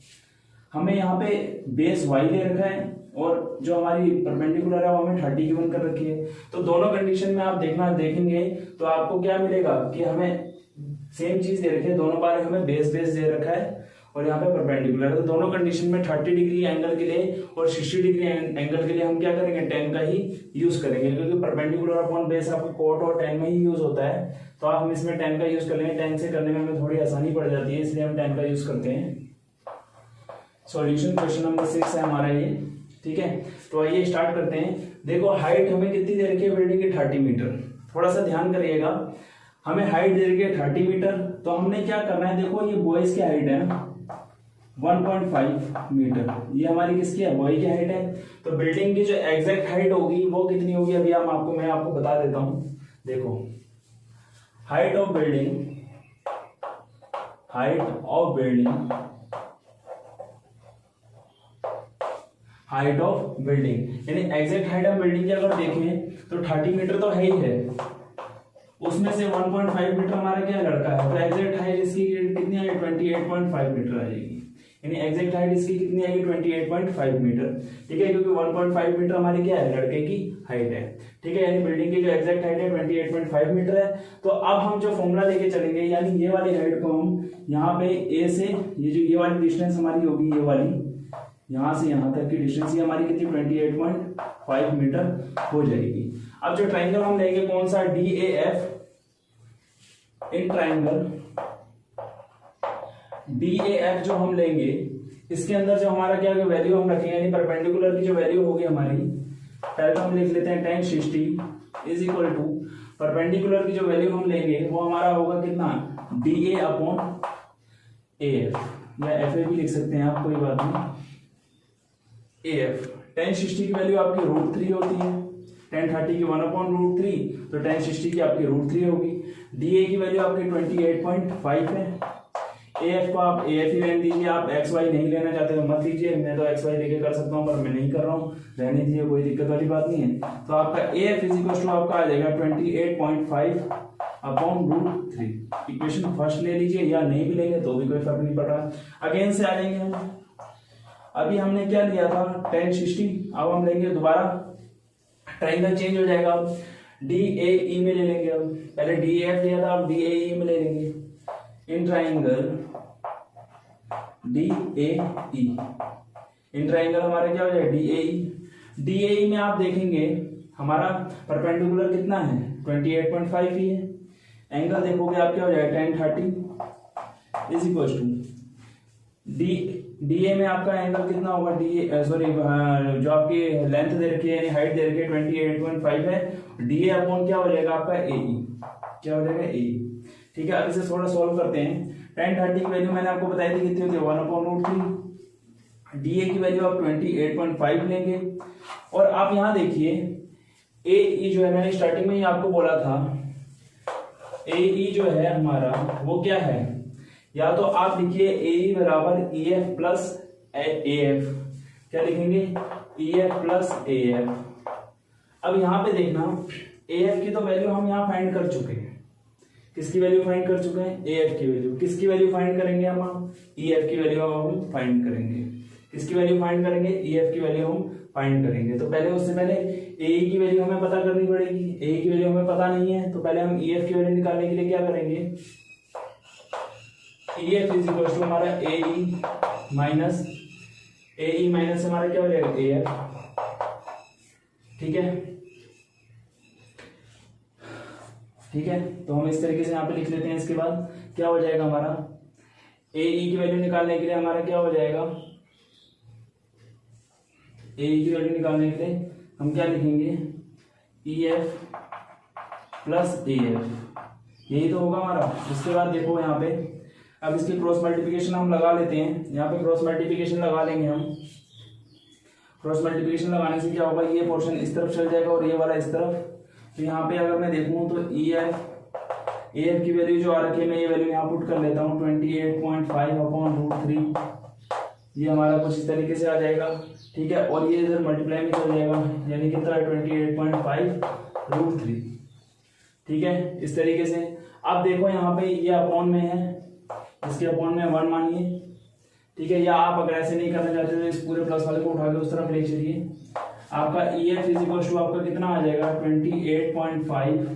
हमें यहाँ पे बेस वाई ले रखा है और जो हमारी परपेंडिकुलर है वो हमें 30 गिवन कर रखी है। तो दोनों कंडीशन में आप देखेंगे तो आपको क्या मिलेगा कि हमें सेम चीज दे रखी है, दोनों बार हमें बेस दे रखा है और यहाँ पे परपेंडिकुलर है। तो दोनों कंडीशन में 30 डिग्री एंगल के लिए और 60 डिग्री एंगल के लिए हम क्या करेंगे, tan का ही यूज करेंगे, क्योंकि परपेंडिकुलर अपॉन बेस आपका कोट और tan में ही यूज होता है। तो हम इसमें tan का यूज कर लेंगे, tan से करने में हमें थोड़ी आसानी पड़ जाती है, इसलिए हम tan का यूज करते हैं। सॉल्यूशन क्वेश्चन नंबर 6 है हमारा ये, ठीक है। तो आइए स्टार्ट करते हैं। देखो हाइट हमें कितनी दे रखी है बिल्डिंग की, 30 मीटर। थोड़ा सा ध्यान करिएगा, हमें हाइट दे रखी है 30 मीटर। तो हमने क्या करना है, देखो ये बॉयज की हाइट है ना 1.5 मीटर, ये हमारी किसकी है, बॉय की हाइट है। तो बिल्डिंग की जो एग्जैक्ट हाइट होगी वो कितनी होगी, अभी मैं आपको बता देता हूं। देखो हाइट ऑफ बिल्डिंग यानी एग्जैक्ट हाइट ऑफ बिल्डिंग की अगर देखें तो 30 मीटर तो है ही है, उसमें से 1.5 मीटर हमारा क्या लड़का है, तो एग्जैक्ट हाइट इसकी कितनी आएगी, 28.5 मीटर आ जाएगी। यानी एग्जैक्ट हाइट इसकी कितनी आएगी, 28.5 मीटर, ठीक है, क्योंकि 1.5 मीटर हमारी क्या है, लड़के की हाइट है, ठीक है। यानी बिल्डिंग की जो एग्जैक्ट हाइट है 28.5 मीटर है। तो अब हम जो फॉर्मूला लेके चलेंगे, यानी ये वाली हाइट को हम यहाँ पे ए से, ये वाली डिस्टेंस हमारी होगी, ये वाली यहां से यहां तक की डिस्टेंस हमारी कितनी, 28.5 मीटर हो जाएगी। अब जो ट्राइंगल हम लेंगे कौन सा, DAF, इन ट्राइंगल DAF जो हम लेंगे, इसके अंदर जो हमारा क्या वैल्यू हम रखेंगे, यानी परपेंडिकुलर की जो वैल्यू होगी हमारी, पहले तो हम लिख लेते हैं tan 60 is equal to, perpendicular की जो वैल्यू हम लेंगे वो हमारा होगा कितना, DA अपॉन AF, या FA भी लिख सकते हैं आप, कोई बात नहीं। AF tan 60 की वैल्यू आपकी √3 होती है, tan 30 की 1/√3, तो tan 60 की आपकी √3 होगी। DA की वैल्यू आपकी 28.5 है। AF को आप AF ही रहने दीजिए, आप XY नहीं लेना चाहते तो मत लीजिए, मैं तो XY लेके कर सकता हूँ पर मैं नहीं कर रहा हूँ, रहने दीजिए, कोई दिक्कत वाली बात नहीं है। तो आपका AF इज इक्वल टू आपका आ जाएगा 28.5/√3। इक्वेशन फर्स्ट ले लीजिए या नहीं भी लेंगे तो भी कोई फर्क नहीं पड़ रहा। अगेन से आ जाएंगे हम, अभी हमने क्या लिया था tan 60, अब हम लेंगे दोबारा, ट्राइंगल चेंज हो जाएगा, DAE में ले लेंगे। अब पहले DAF लिया था, अब DAE में ले लेंगे। In triangle DAE, in triangle हमारा क्या हो जाएगा, DAE में आप देखेंगे हमारा परपेंडिकुलर कितना है, 28.5 ही है। एंगल देखोगे आप क्या हो जाएगा, tan 30 is equal to DA में आपका एंगल कितना होगा, जो आपकी लेंथ दे रखी है, यानी हाइट दे रखी है 28.5 है, DA अपॉन क्या हो जाएगा आपका AE, क्या हो जाएगा AE, ठीक है। अब इसे थोड़ा सॉल्व करते हैं। tan 30 की वैल्यू मैंने आपको बताई थी कितनी होती है, 1/√3, DA की वैल्यू आप 28.5 लेंगे। और आप यहाँ देखिए AE जो है, मैंने स्टार्टिंग में ही आपको बोला था AE जो है हमारा वो क्या है, या तो आप लिखिए AE बराबर EF प्लस AF। क्या लिखेंगे? EF plus AF। अब यहाँ पे देखना AF की तो वैल्यू हम यहाँ फाइंड कर चुके हैं। किसकी वैल्यू फाइंड कर चुके हैं? AF की वैल्यू। किसकी वैल्यू फाइंड करेंगे हम? EF की वैल्यू हम फाइंड करेंगे। किसकी वैल्यू फाइंड करेंगे? EF की वैल्यू हम फाइंड करेंगे। तो पहले उससे पहले AE की वैल्यू हमें पता करनी पड़ेगी। AE की वैल्यू हमें पता नहीं है, तो पहले हम EF की वैल्यू निकालने के लिए क्या करेंगे? EF इज इक्वल टू हमारा AE माइनस हमारा क्या हो जाएगा? AF। ठीक है, ठीक है। तो हम इस तरीके से यहाँ पे लिख लेते हैं। इसके बाद क्या हो जाएगा हमारा? AE की वैल्यू निकालने के लिए हमारा क्या हो जाएगा? AE की वैल्यू निकालने के लिए हम क्या लिखेंगे? EF प्लस AF, यही तो होगा हमारा। उसके बाद देखो यहाँ पे, अब इसकी क्रॉस मल्टीप्लिकेशन हम लगा लेते हैं। यहाँ पे क्रॉस मल्टीप्लिकेशन लगा लेंगे हम। क्रॉस मल्टीप्लिकेशन लगाने से क्या होगा? ये पोर्शन इस तरफ चल जाएगा और ये वाला इस तरफ। तो यहाँ पे अगर मैं देखूं तो AF की वैल्यू जो आ रखी है, मैं ये वैल्यू यहाँ पुट कर लेता हूँ 28.5 अपॉन √3। ये हमारा कुछ इस तरीके से आ जाएगा। ठीक है, और ये इधर मल्टीप्लाई में चल जाएगा, यानी कितना? 28.5 √3। ठीक है, इस तरीके से। अब देखो यहाँ पे ये अपॉन में है, इसके अपॉन में 1 मानिए। ठीक है, या आप अगर ऐसे नहीं करना चाहते तो इस पूरे प्लस वाले को उठा के उस तरफ ले चलिए। आपका EF इज इक्वल टू आपका कितना आ जाएगा? 28.5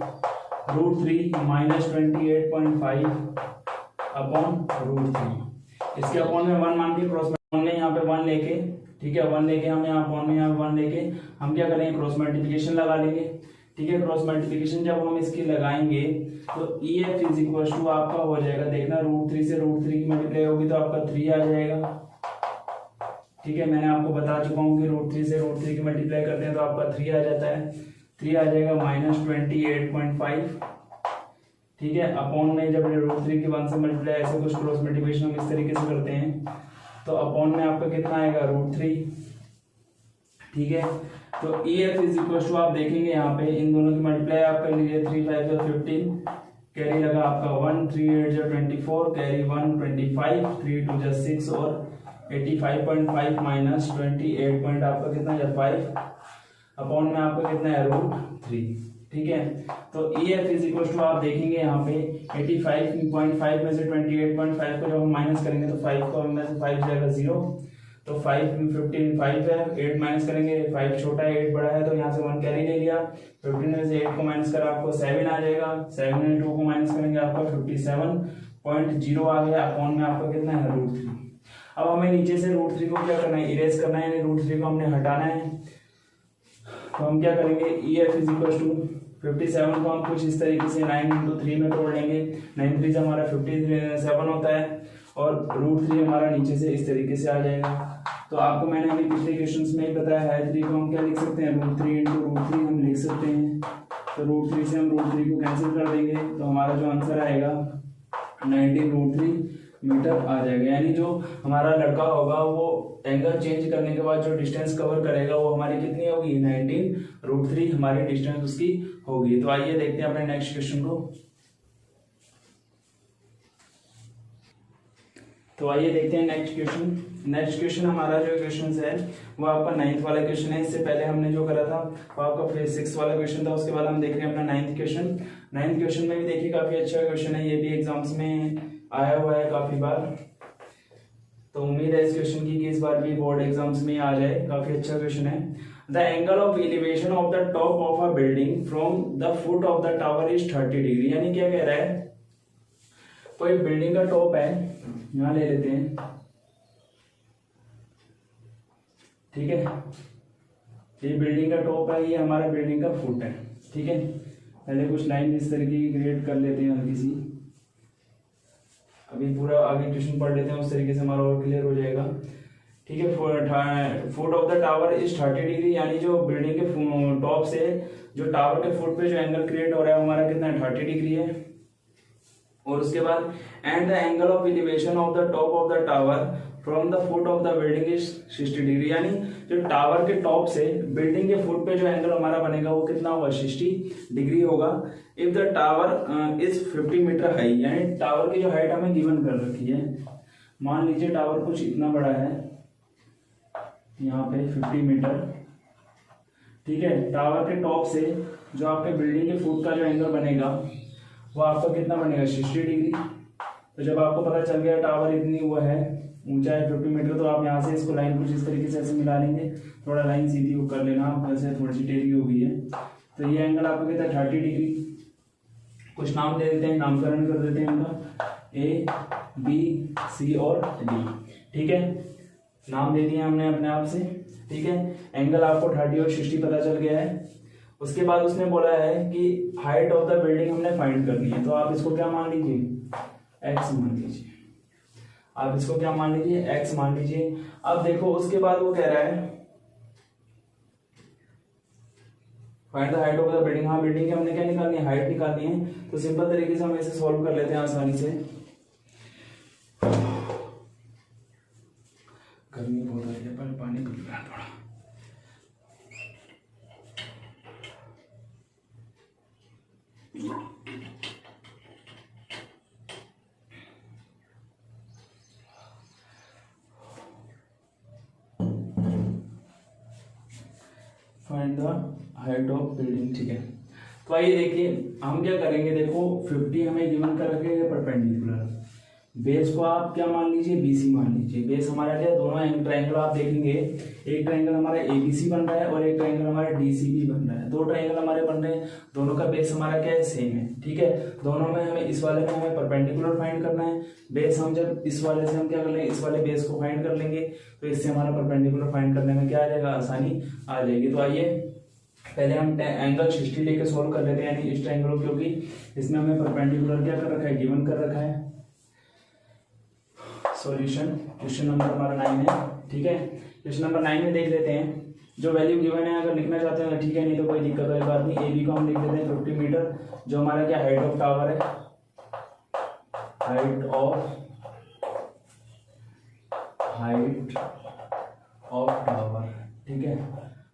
√3 माइनस 28.5 अपॉन √3। इसके अपॉन में 1 मान के क्रॉस में यहाँ पे 1 लेके, ठीक है, 1 लेके हम यहाँ अपॉन में यहाँ 1 लेके हम क्या करेंगे? क्रॉस मल्टीप्लिकेशन लगा लेंगे। ठीक है, क्रॉस मल्टीप्लिकेशन जब हम इसकी लगाएंगे तो EF इज इक्वल टू आपका हो जाएगा, देखना √3 से √3 की मल्टीप्लाई होगी तो आपका 3 आ जाएगा। ठीक है, मैंने आपको बता चुका हूँ कि √3 से √3 की मल्टीप्लाई करते हैं तो आपका 3 आ जाता है। 3 आ जाएगा माइनस 28.5। ठीक है, अपॉन में जब √3 की 1 से मल्टीप्लाई, ऐसे कुछ क्रॉस मल्टीप्लिकेशन हम इस तरीके से करते हैं तो अपॉन में आपका कितना आएगा? √3। ठीक है, तो EF इज इक्वल टू आप देखेंगे यहाँ पे इन दोनों की मल्टीप्लाई आप कर लीजिए। 3 5 जो 15, कैरी लगा आपका 1, 3 8 जो 24, कैरी 1 25, 3 2 जो 6 और 85.5 माइनस 28 पॉइंट आपका कितना है? 5 अपॉन में आपका कितना है? √3। ठीक है, तो EF इज इक्वल टू आप देखेंगे यहाँ पे 85.5 में से 28.5 को जब हम माइनस करेंगे तो 5 को में से 5 जाएगा 0, तो 5 15 5 है, 8 माइनस करेंगे, 5 छोटा है 8 बड़ा है, तो यहाँ से 1 कैरी ले लिया। 15 में से 8 को माइनस कर आपको 7 आ जाएगा। 7 में 2 को माइनस करेंगे आपका 57.0 आ गया। अपॉन में आपका कितना है? √3। अब हमें नीचे से √3 को क्या करना है? इरेज करना है, यानी √3 को हमने हटाना है। तो हम क्या करेंगे? EF इज इक्वल टू 57 को हम कुछ इस तरीके से 9 × 3 में तोड़ लेंगे। 9 3 से हमारा 57 होता है और √3 हमारा नीचे से इस तरीके से आ जाएगा। तो आपको मैंने अभी पिछले क्वेश्चंस में ही बताया है 3 को हम क्या लिख सकते हैं? √3 × √3 हम लिख सकते हैं। तो √3 से हम √3 को कैंसिल कर देंगे तो हमारा जो आंसर आएगा 19√3 मीटर आ जाएगा। यानी जो हमारा लड़का होगा वो एंगल चेंज करने के बाद जो डिस्टेंस कवर करेगा वो हमारी कितनी होगी? 19√3 हमारी डिस्टेंस उसकी होगी। तो आइए देखते हैं अपने नेक्स्ट क्वेश्चन को। तो आइए देखते हैं नेक्स्ट क्वेश्चन। नेक्स्ट क्वेश्चन हमारा जो क्वेश्चन है वो आपका 9th वाला क्वेश्चन है। इससे पहले हमने जो करा था वो आपका फिर 6th वाला क्वेश्चन था। उसके बाद हम देख रहे हैं अपना 9th क्वेश्चन। 9th क्वेश्चन में भी देखिए काफी अच्छा क्वेश्चन है, ये भी एग्जाम्स में आया हुआ है काफी बार। तो उम्मीद है इस क्वेश्चन की कि इस बार भी बोर्ड एग्जाम्स में आ जाए। काफी अच्छा क्वेश्चन है। The angle of elevation of the top of a building from the foot of the tower is 30 degree. यानी क्या कह रहा है? कोई बिल्डिंग का टॉप है, यहां ले लेते हैं, ठीक है, ये बिल्डिंग का टॉप है, ये हमारा बिल्डिंग का फुट है। ठीक है, पहले कुछ लाइन इस तरीके की क्रिएट कर लेते हैं हल्की सी, अभी पूरा आगे क्वेश्चन पढ़ लेते हैं, उस तरीके से हमारा और क्लियर हो जाएगा। ठीक है, foot of the tower is 30 degree, यानी जो बिल्डिंग के टॉप से जो टावर के फुट पे जो एंगल क्रिएट हो रहा है हमारा कितना है? 30 डिग्री है। और उसके बाद and the angle of elevation of the top of the tower from the foot of the building is 60 degree, यानी जो टावर के टॉप से बिल्डिंग के फुट पे जो एंगल हमारा बनेगा वो कितना होगा, 60 डिग्री होगा। If the tower is 50 metre high, यानी टावर की जो हाइट हमें गिवन कर रखी है, मान लीजिए टावर कुछ इतना बड़ा है, यहाँ पे 50 मीटर, ठीक है। टावर के टॉप से जो आपके बिल्डिंग के फुट का जो एंगल बनेगा वो आपका कितना बनेगा, 60 डिग्री। तो जब आपको पता चल गया टावर इतनी वो है, ऊंचाई 50 मीटर, तो आप यहाँ से इसको लाइन कुछ इस तरीके से ऐसे मिला लेंगे, थोड़ा लाइन सीधी वो कर लेना, वैसे थोड़ी सी टेढ़ी हो गई है। तो ये एंगल आपको कितना है, 30 डिग्री। कुछ नाम दे देते हैं, नामकरण कर देते हैं इनका, ए बी सी और डी, ठीक है। नाम दे दिए हमने अपने आप से, ठीक है। एंगल आपको 30 और 60 पता चल गया है। उसके बाद उसने बोला है कि हाइट ऑफ द बिल्डिंग हमने फाइंड करनी है, तो आप इसको क्या मान लीजिए, x मान लीजिए। आप इसको क्या मान लीजिए, x मान लीजिए। अब देखो उसके बाद वो कह रहा है find the height of the building. हाँ, बिल्डिंग की हमने क्या निकालनी है, हाइट निकालनी है। तो सिंपल तरीके से हम इसे सॉल्व कर लेते हैं आसानी से। गर्मी बहुत आ रही है, पर पानी पी रहा है थोड़ा। Find the height of building, ठीक है। तो आइए देखिए हम क्या करेंगे, देखो 50 हमें गिवन कर रखे हैं परपेंडिकुलर, बेस को आप क्या मान लीजिए, बीसी मान लीजिए। बेस हमारा क्या, दोनों ट्रायंगल आप देखेंगे, एक ट्रायंगल हमारा एबीसी बन रहा है और एक ट्रायंगल हमारा डीसीबी बन रहा है। दो ट्रायंगल हमारे बन रहे हैं, दोनों का बेस हमारा क्या है, सेम है, ठीक है। दोनों में हमें इस वाले में हमें परपेंडिकुलर फाइंड करना है। बेस हम जब इस वाले से हम क्या कर लेंगे, इस वाले बेस को फाइंड कर लेंगे, तो इससे हमारा परपेंडिकुलर फाइंड करने में क्या आ जाएगा, आसानी आ जाएगी। तो आइए पहले हम एंगल 60 लेके सोल्व कर लेते हैं, यानी इस ट्रायंगल, क्योंकि इसमें हमें परपेंडिकुलर क्या कर रखा है, गिवन कर रखा है। सॉल्यूशन क्वेश्चन नंबर हमारा 9 है, ठीक है। क्वेश्चन नंबर 9 में देख लेते हैं, जो वैल्यू गिवन है अगर लिखना चाहते हैं ठीक है, नहीं तो कोई दिक्कत वाली बात नहीं। ए बी को हम लिख देते हैं 50 मीटर, जो हमारा क्या हाइट ऑफ टावर है, हाइट ऑफ टावर, ठीक है।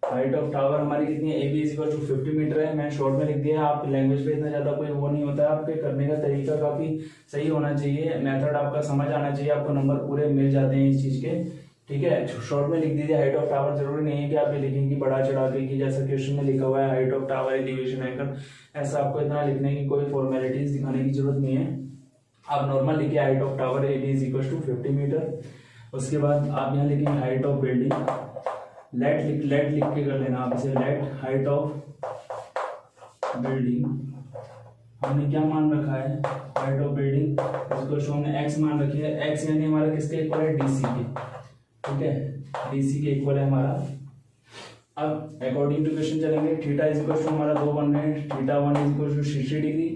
हाइट ऑफ टावर हमारी कितनी है, A B equal to 50 metre है। मैं शॉर्ट में लिख दिया, आप लैंग्वेज पे इतना ज्यादा कोई वो नहीं होता है, आपके करने का तरीका काफी सही होना चाहिए, मेथड आपका समझ आना चाहिए, आपको नंबर पूरे मिल जाते हैं इस चीज के, ठीक है। शॉर्ट में लिख दीजिए हाइट ऑफ टावर, जरूरी नहीं है कि आप ये लिखेंगे बढ़ा चढ़ा के कि जैसा क्वेश्चन में लिखा हुआ है height of tower elevation angle, ऐसा आपको इतना लिखने की कोई फॉर्मेलिटीज दिखाने की जरूरत नहीं है। आप नॉर्मल लिखिए height of tower A B is equal to 50 metre. उसके बाद आप यहाँ लिखेंगे हाइट ऑफ बिल्डिंग, लेट लिख के कर लेना आप इसे, लेट हाइट ऑफ बिल्डिंग हमने क्या मान रखा है, हाइट ऑफ बिल्डिंग इसको हमने x मान रखी है। x यानी हमारा किसके इक्वल है, डीसी के, ठीक है, डीसी के इक्वल है हमारा। अब अकॉर्डिंग टू क्वेश्चन चलेंगे, थीटा इज इक्वल टू हमारा दो बन रहे हैं, theta 1 is equal to 60 degree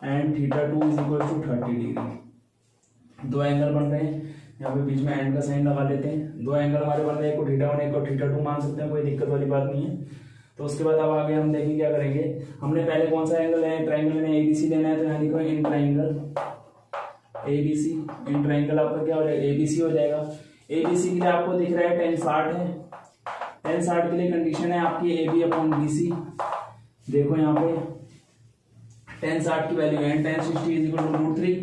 and theta 2 is equal to 30 degree. दो एंगल बन रहे हैं, यहाँ पे बीच में एंड का साइन लगा लेते हैं। दो एंगल हमारे बन रहे हैं, एक को थीटा 1 एक को थीटा 2 मान सकते हैं, कोई दिक्कत वाली बात नहीं है। तो उसके बाद अब आगे हम देखेंगे क्या करेंगे, हमने पहले कौन सा एंगल है, ट्रायंगल में एबीसी लेना है, तो यहाँ लिखो in triangle ABC. In triangle आपका क्या हो जाएगा, एबीसी हो जाएगा। एबीसी के लिए आपको दिख रहा है tan 60 है, tan 60 के लिए कंडीशन है आपकी A B upon B C. देखो यहाँ पे tan 60 की वैल्यू है tan 60 is equal to √3।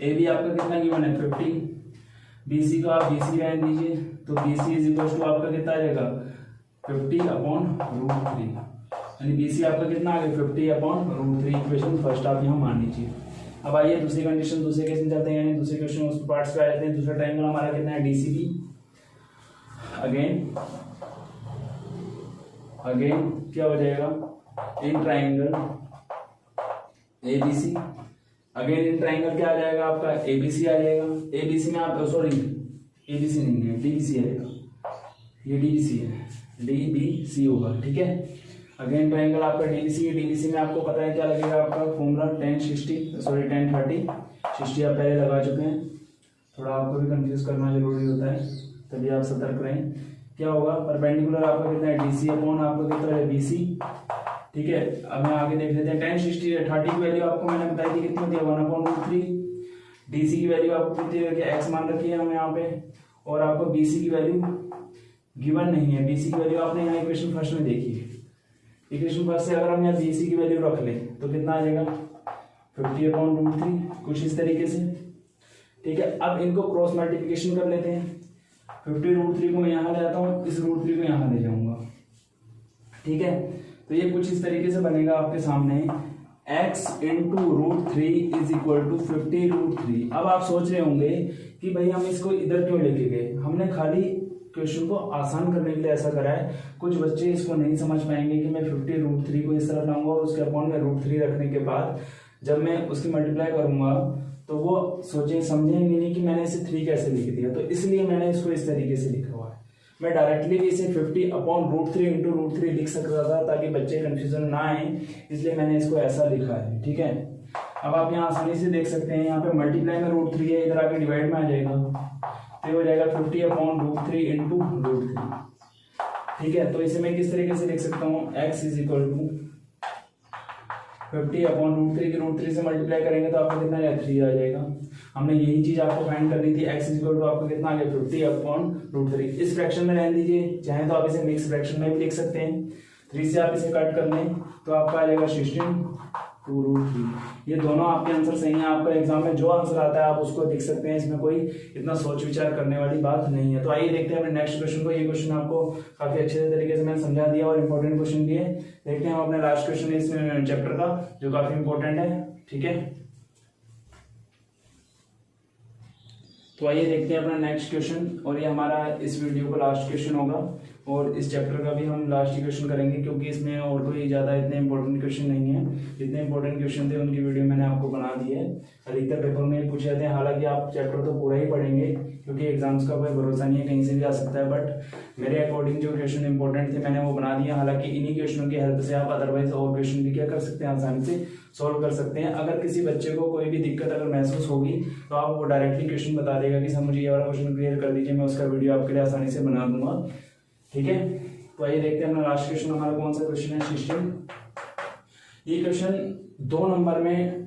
A B आपका कितना गिवन है 50, बीसी को आप बीसी रहने दीजिए, तो बीसी इज इक्वल टू आपका कितना आ जाएगा 50 अपॉन √3, यानी बीसी आपका कितना आ गया 50 अपॉन √3। इक्वेशन फर्स्ट आप यहाँ मान लीजिए। अब आइए दूसरी कंडीशन, दूसरे केस में जाते हैं, यानी दूसरे क्वेश्चन उस पार्ट्स पे आ जाते हैं। दूसरा ट्रायंगल हमारा कितना है डीसीबी, अगेन क्या हो जाएगा, in triangle ABC, again in triangle क्या आ जाएगा आपका एबीसी आ जाएगा। एबीसी में आप सॉरी एबीसी नहीं है डीबीसी आएगा, ये डीबीसी है, डीबीसी होगा, ठीक है। अगेन ट्रायंगल आपका डीबीसी, डीबीसी में आपको पता है क्या लगेगा आपका फॉर्मूला tan 30, 60 आप पहले लगा चुके हैं, थोड़ा आपको भी कंफ्यूज करना जरूरी होता है, तभी आप सतर्क रहें। क्या होगा, परपेंडिकुलर आपका कितना है डीसी अपॉन आपका कितना है बीसी, ठीक है। अब मैं आगे देख लेते हैं, tan 30 की वैल्यू आपको मैंने बताई थी कितनी होती है 1/√3। डीसी की वैल्यू आपको कितनी है, एक्स मान रखी है हमें यहाँ पे, और आपको BC की वैल्यू गिवन नहीं है। BC की वैल्यू आपने यहाँ इक्वेशन फर्स्ट में देखी है। इक्वेशन फर्स्ट से अगर हम यहाँ BC की वैल्यू रख लें तो कितना आ जाएगा 50/√3, कुछ इस तरीके से। ठीक है, अब इनको क्रॉस मल्टीप्लिकेशन कर लेते हैं। 50√3 को मैं यहाँ ले आता हूँ, इस √3 को यहाँ ले जाऊंगा। ठीक है, तो ये कुछ इस तरीके से बनेगा आपके सामने, x into √3 is equal to 50√3। अब आप सोच रहे होंगे कि भाई हम इसको इधर क्यों लेके गए। हमने खाली क्वेश्चन को आसान करने के लिए ऐसा करा है। कुछ बच्चे इसको नहीं समझ पाएंगे कि मैं 50√3 को इस तरह लाऊंगा और उसके अपॉन में √3 रखने के बाद जब मैं उसकी मल्टीप्लाई करूंगा तो वो समझेंगे नहीं कि मैंने इसे 3 कैसे लिख दिया। तो इसलिए मैंने इसको इस तरीके से लिखा हुआ है। मैं डायरेक्टली भी इसे 50/√3 इंटू √3 लिख सकता था ताकि बच्चे कंफ्यूजन ना आए, इसलिए मैंने इसको ऐसा लिखा है। ठीक है, अब आप यहाँ आसानी से देख सकते हैं, यहाँ पे मल्टीप्लाई में √3 है, इधर आके डिवाइड में आ जाएगा, तो हो जाएगा 50/√3 इंटू √3। ठीक है, तो इसे मैं किस तरीके से लिख सकता हूँ, x इज इक्वल टू 50/√3 की √3 से मल्टीप्लाई करेंगे तो आपको कितना आएगा 3 आ जाएगा। हमने यही चीज आपको फाइंड करनी थी, x इज इक्वल टू आपको कितना आ गया 50/√3। इस फ्रैक्शन में रहने दीजिए, चाहे तो आप इसे मिक्स फ्रैक्शन में भी लिख सकते हैं। 3 से आप इसे कट कर लें तो आपका आ जाएगा 16/√3। ये दोनों आपके आंसर सही हैं। आपका एग्जाम में जो आंसर आता है आप उसको लिख सकते हैं, इसमें कोई इतना सोच विचार करने वाली बात नहीं है। तो आइए देखते हैं अपने नेक्स्ट क्वेश्चन को। ये क्वेश्चन आपको काफी अच्छे तरीके से मैंने समझा दिया और इंपॉर्टेंट क्वेश्चन भी है। देखते हैं हम अपने लास्ट क्वेश्चन इस चैप्टर का जो काफी इंपॉर्टेंट है। ठीक है, तो आइए देखते हैं अपना नेक्स्ट क्वेश्चन, और ये हमारा इस वीडियो का लास्ट क्वेश्चन होगा और इस चैप्टर का भी हम लास्ट ही क्वेश्चन करेंगे क्योंकि इसमें और कोई ज़्यादा इतने इंपॉर्टेंट क्वेश्चन नहीं है। जितने इंपॉर्टेंट क्वेश्चन थे उनकी वीडियो मैंने आपको बना दी है। अधिकतर पेपर में पूछे जाते हैं, हालांकि आप चैप्टर तो पूरा ही पढ़ेंगे क्योंकि एग्जाम्स का कोई भरोसा नहीं है, कहीं से भी आ सकता है, बट मेरे अकॉर्डिंग जो क्वेश्चन इंपॉर्टेंट थे मैंने वो बना दिया। हालांकि इन्हीं क्वेश्चनों की हेल्प से आप अदरवाइज और क्वेश्चन भी क्या कर सकते हैं, आसानी से सॉल्व कर सकते हैं। अगर किसी बच्चे को कोई भी दिक्कत अगर महसूस होगी तो आप वो डायरेक्टली क्वेश्चन बता देगा कि सर मुझे ये वाला क्वेश्चन क्लियर कर दीजिए, मैं उसका वीडियो आपके लिए आसानी से बना दूंगा। ठीक है, तो आइए देखते हैं अपना लास्ट क्वेश्चन हमारा कौन सा क्वेश्चन है, सिस्टम। ये क्वेश्चन 2 नंबर में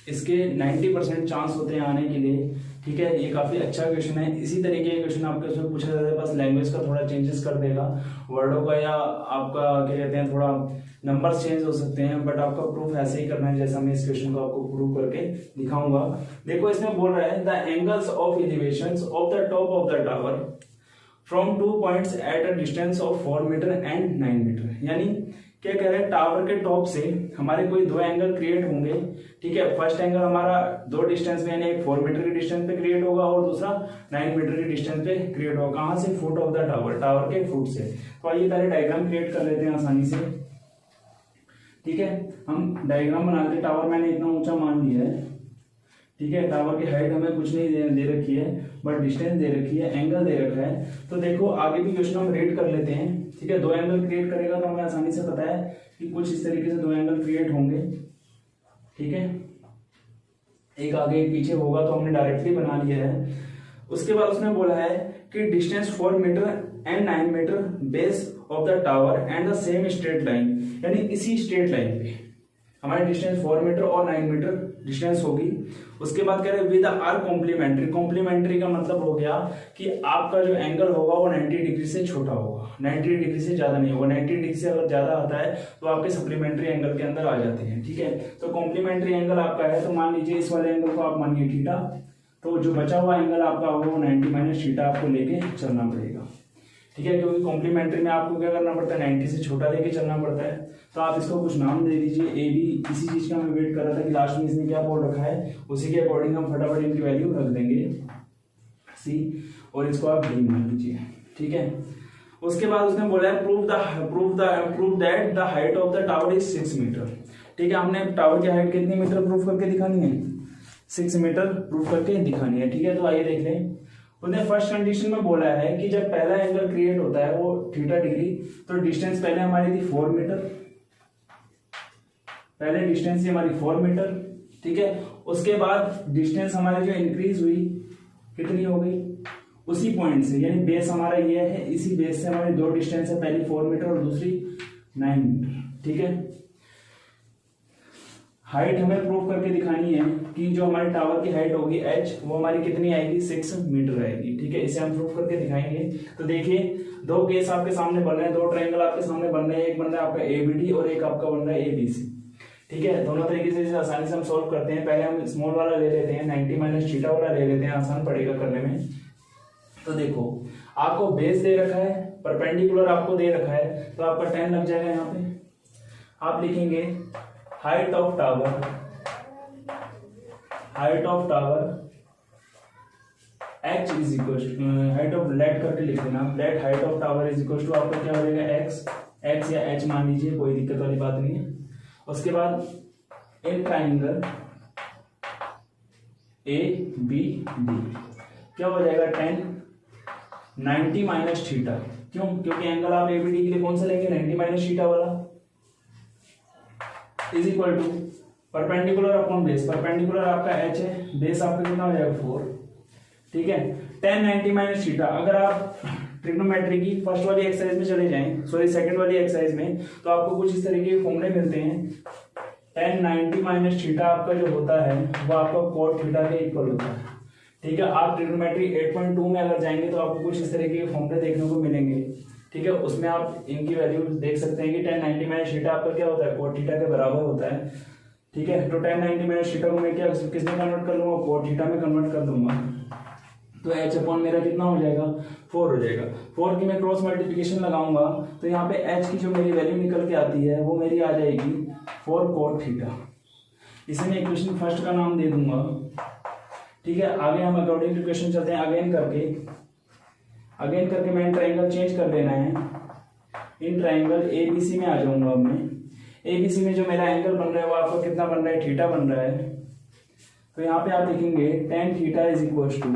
इसके 90% चांस होते हैं आने के लिए। ठीक है, ये काफी अच्छा क्वेश्चन है। इसी तरीके का क्वेश्चन आपके उसमें पूछा जाता है, बस लैंग्वेज का थोड़ा चेंजेस कर देगा, वर्डों का या आपका क्या कहते हैं थोड़ा नंबर चेंज हो सकते हैं, बट आपका प्रूफ ऐसे ही करना है जैसा मैं इस क्वेश्चन को आपको प्रूव करके दिखाऊंगा। देखो इसमें बोल रहा है the angles of elevations of the top of the tower from 2 points at a distance of 4 metre and 9 metre. यानी क्या कह रहे हैं, टावर के टॉप से हमारे कोई 2 एंगल क्रिएट होंगे। ठीक है, फर्स्ट एंगल हमारा 2 डिस्टेंस में यानी एक 4 मीटर की डिस्टेंस पे क्रिएट होगा और दूसरा 9 मीटर की डिस्टेंस पे क्रिएट होगा। कहां से, foot of the tower, tower के फुट से। तो आइए पहले डायग्राम क्रिएट कर लेते हैं आसानी से। ठीक है, हम डायग्राम बनाते हैं। टावर मैंने इतना ऊंचा मान लिया है। ठीक है, टावर की हाइट हमें कुछ नहीं दे रखी है, बट डिस्टेंस दे रखी है, एंगल दे रखा है। तो देखो आगे भी क्वेश्चन हम रेट कर लेते हैं। ठीक है, 2 एंगल क्रिएट करेगा तो हमें आसानी से पता है कि कुछ इस तरीके से 2 एंगल क्रिएट होंगे। ठीक है, एक आगे एक पीछे होगा तो हमने डायरेक्टली बना लिया है। उसके बाद उसने बोला है कि distance 4 metre and 9 metre base of the tower and the same straight line, यानी इसी स्ट्रेट लाइन पे हमारी डिस्टेंस 4 मीटर और 9 मीटर डिस्टेंस होगी। उसके बाद कह रहे हैं विद आर कॉम्प्लीमेंट्री। कॉम्प्लीमेंट्री का मतलब हो गया कि आपका जो एंगल होगा वो 90 डिग्री से छोटा होगा, 90 डिग्री से ज्यादा नहीं होगा। 90 डिग्री से अगर ज्यादा आता है तो आपके सप्लीमेंट्री एंगल के अंदर आ जाते हैं। ठीक है, तो कॉम्प्लीमेंट्री एंगल आपका है, तो मान लीजिए इस वाले एंगल को आप मानिए थीटा, तो जो बचा हुआ एंगल आपका होगा वो 90 माइनस थीटा आपको लेके चलना पड़ेगा। ठीक है, क्योंकि कॉम्प्लीमेंट्री में आपको क्या करना पड़ता है, 90 से छोटा लेके चलना पड़ता है। तो आप इसको कुछ नाम दे दीजिए, ए बी। इसी चीज का मैं वेट कर रहा था कि लास्ट में इसने क्या बोल रखा है, उसी के अकॉर्डिंग हम फटाफट इनकी वैल्यू रख देंगे सी, और इसको आप डी मान लीजिए। ठीक है, उसके बाद उसने बोला है prove that the height of the tower is 6 metre. ठीक है, हमने टावर की हाइट कितनी मीटर प्रूव करके दिखानी है, 6 मीटर प्रूव करके दिखानी है। ठीक है, तो आइए देख लें। उन्हें फर्स्ट कंडीशन में बोला है कि जब पहला एंगल क्रिएट होता है वो थीटा डिग्री, तो डिस्टेंस पहले हमारी थी 4 मीटर, पहले डिस्टेंस थी हमारी 4 मीटर। ठीक है, उसके बाद डिस्टेंस हमारी जो इंक्रीज हुई कितनी हो गई, उसी पॉइंट से, यानी बेस हमारा ये है, इसी बेस से हमारी 2 डिस्टेंस है, पहली 4 मीटर और दूसरी 9 मीटर। ठीक है, हाइट हमें प्रूव करके दिखानी है कि जो हमारे टावर की हाइट होगी h वो हमारी कितनी आएगी 6 मीटर आएगी। ठीक है, इसे हम प्रूव करके दिखाएंगे। तो देखिए दो केस आपके सामने बन रहे हैं, दो ट्रायंगल आपके सामने बन रहे हैं, एक बन रहा है आपका ABD और एक आपका बन रहा है ABC। ठीक है, दोनों तरीके से इसे आसानी से हम सॉल्व करते हैं। पहले हम स्मॉल वाला ले लेते हैं, 90 माइनस थीटा वाला ले लेते हैं, आसान पड़ेगा करने में। तो देखो आपको बेस दे रखा है, परपेंडिकुलर आपको दे रखा है, तो आपका 10 लग जाएगा। यहाँ पे आप लिखेंगे height of tower h is equal height of let करके लिख देना, let height of tower is equal to आपका क्या हो जाएगा x या h मान लीजिए, कोई दिक्कत वाली बात नहीं है। उसके बाद इन ट्राइंगल ABD क्या हो जाएगा 10 90 माइनस थीटा। क्यों? क्योंकि एंगल आप ABD के लिए कौन सा लेंगे 90 माइनस थीटा वाला, is equal to perpendicular upon base. Perpendicular आपका h है, बेस आपका कितना हो जाएगा 4। ठीक है, 10 90 माइनस थीटा। अगर आप ट्रिग्नोमेट्री की फर्स्ट वाली एक्सरसाइज में चले जाएं, सॉरी सेकंड वाली एक्सरसाइज में, तो आपको कुछ इस तरीके के फॉर्मूले मिलते हैं। 10 90 माइनस थीटा आपका जो होता है वो आपका कोट थीटा के इक्वल होता है। ठीक है, आप ट्रिग्नोमेट्री 8.2 में अगर जाएंगे तो आपको कुछ इस तरीके के फॉर्मूले देखने को मिलेंगे। ठीक है, उसमें आप इनकी वैल्यू देख सकते हैं कि 10 90 माइनस थीटा आपका क्या होता है कोट थीटा के बराबर होता है। ठीक है, तो 10 90 माइनस थीटा को मैं क्या किसमें कन्वर्ट कर लूंगा, कोट थीटा में कन्वर्ट कर दूंगा। तो h अपॉन मेरा कितना हो जाएगा 4 हो जाएगा। 4 की मैं क्रॉस मल्टीप्लिकेशन लगाऊंगा तो यहाँ पे h की जो मेरी वैल्यू निकल के आती है वो मेरी आ जाएगी 4 कोट थीटा। इसे मैं इक्वेशन फर्स्ट का नाम दे दूंगा। ठीक है, आगे हम अकॉर्डिंग टू इक्वेशन चलते हैं। अगेन करके मैंने ट्राइंगल चेंज कर देना है। इन ट्राइंगल ABC में आ जाऊंगा अब मैं। ABC में जो मेरा एंगल बन रहा है वो आपको कितना बन रहा है थीटा बन रहा है। तो यहाँ पे आप लिखेंगे tan theta is equal to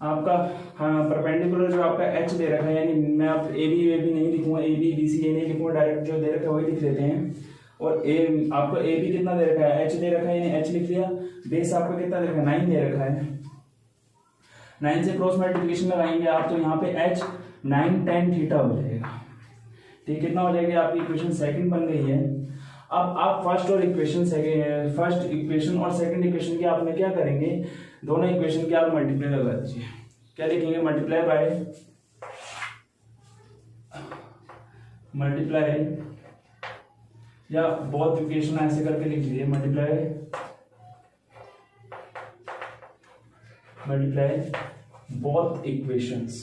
आपका परपेंडिकुलर जो आपका h दे रखा है, यानी मैं आप AB नहीं लिखूंगा, ABBC ये नहीं लिखूंगा, डायरेक्ट जो दे रखा है वही लिख लेते हैं। और आपको AB कितना दे रखा है h दे रखा है, यानी h लिख लिया। बेस आपका कितना दे रखा है 9 दे रखा है, 9 से क्रॉस मल्टीप्लिकेशन लगाएंगे आप तो यहाँ पे h 9 tan थीटा हो जाएगा। ठीक, कितना हो जाएगा आपकी इक्वेशन सेकंड बन गई है। अब आप फर्स्ट इक्वेशन और सेकंड इक्वेशन के आपने क्या करेंगे, दोनों इक्वेशन के आप मल्टीप्लाई लगा दीजिए। क्या लिखेंगे मल्टीप्लाई या बोथ इक्वेशन ऐसे करके लिख लीजिए, मल्टीप्लाई बोथ इक्वेशंस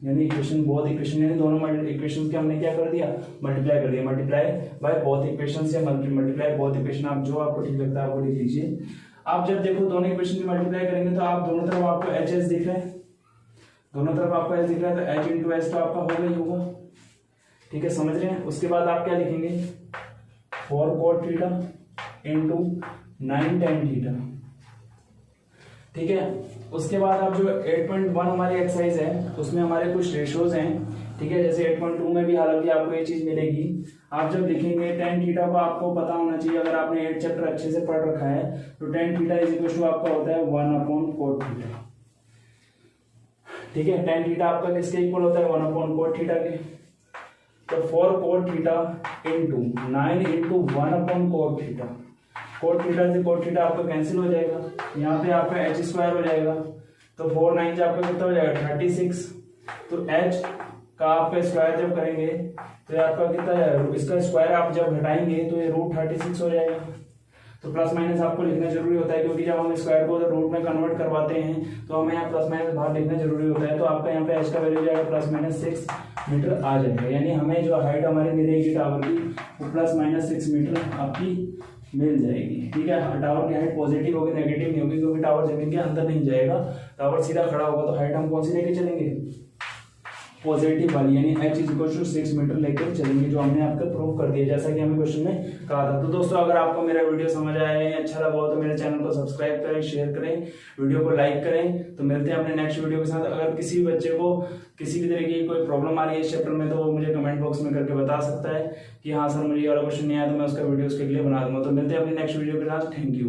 यानी बोथ इक्वेशन यानी दोनों इक्वेशन के हमने क्या कर दिया मल्टीप्लाई कर दिया। मल्टीप्लाई बाय बोथ इक्वेशंस या मल्टीप्लाई बोथ इक्वेशन, आप जो आपको ठीक लगता है आपको लिख लीजिए। आप जब देखो दोनों इक्वेशन की मल्टीप्लाई करेंगे तो आप दोनों तरफ आपको HS दिख रहा है, दोनों तरफ आपको h दिख रहा है, तो h इंटू एस तो आपका होगा ही होगा। ठीक है, समझ रहे हैं। उसके बाद आप क्या लिखेंगे 4 cot theta into 9 tan theta. ठीक है, उसके बाद आप जो 8.1 हमारी एक्सरसाइज है उसमें हमारे कुछ रेशियोज हैं। ठीक है, जैसे 8.2 में भी हालांकि आपको ये चीज मिलेगी। आप जब लिखेंगे tan थीटा को आपको पता होना चाहिए, अगर आपने 8 चैप्टर अच्छे से पढ़ रखा है तो tan theta is equal to आपका होता है 1 अपॉन कोट थीटा। ठीक है, tan थीटा आपका किसके इक्वल होता है 1 अपॉन कोट थीटा के। तो 4 cot theta into 9 into 1 upon cot theta. Cot theta से कोट थीटा आपका कैंसिल हो जाएगा, यहाँ पे आपका h स्क्वायर हो जाएगा। तो 4 9 आपका कितना हो जाएगा 36। तो h का आप स्क्वायर जब करेंगे तो ये आपका कितना है, इसका स्क्वायर आप जब घटाएंगे तो ये √36 हो जाएगा। तो प्लस माइनस आपको लिखना जरूरी होता है, क्योंकि जब हम स्क्वायर को रूट में कन्वर्ट करवाते हैं तो हमें यहाँ प्लस माइनस बाहर लिखना जरूरी होता है। तो आपका यहाँ पे h का वैल्यू जाएगा +-6 मीटर आ जाएगा, यानी हमें जो हाइट हमारी मिलेगी टावर की वो +-6 मीटर आपकी मिल जाएगी। ठीक है, टावर की हाइट पॉजिटिव होगी, नेगेटिव नहीं होगी, क्योंकि टावर जमीन के अंदर नहीं जाएगा, टावर सीधा खड़ा होगा। तो हाइट हम कौन सी लेके चलेंगे पॉजिटिव वाली, यानी h = 6 मीटर लेकर चलेंगे, जो हमने आपको प्रूव कर दिया जैसा कि हमें क्वेश्चन में कहा था। तो दोस्तों अगर आपको मेरा वीडियो समझ आया है, अच्छा लगा हो तो मेरे चैनल को सब्सक्राइब करें, शेयर करें, वीडियो को लाइक करें। तो मिलते हैं अपने नेक्स्ट वीडियो के साथ। अगर किसी भी बच्चे को किसी भी तरह की कोई प्रॉब्लम आ रही है इस चैप्टर में तो वो मुझे कमेंट बॉक्स में करके बता सकता है कि हाँ सर मुझे ये वाला क्वेश्चन नहीं आया, तो मैं उसका वीडियो उसके लिए बना दूंगा। तो मिलते हैं अपने नेक्स्ट वीडियो के साथ। Thank you.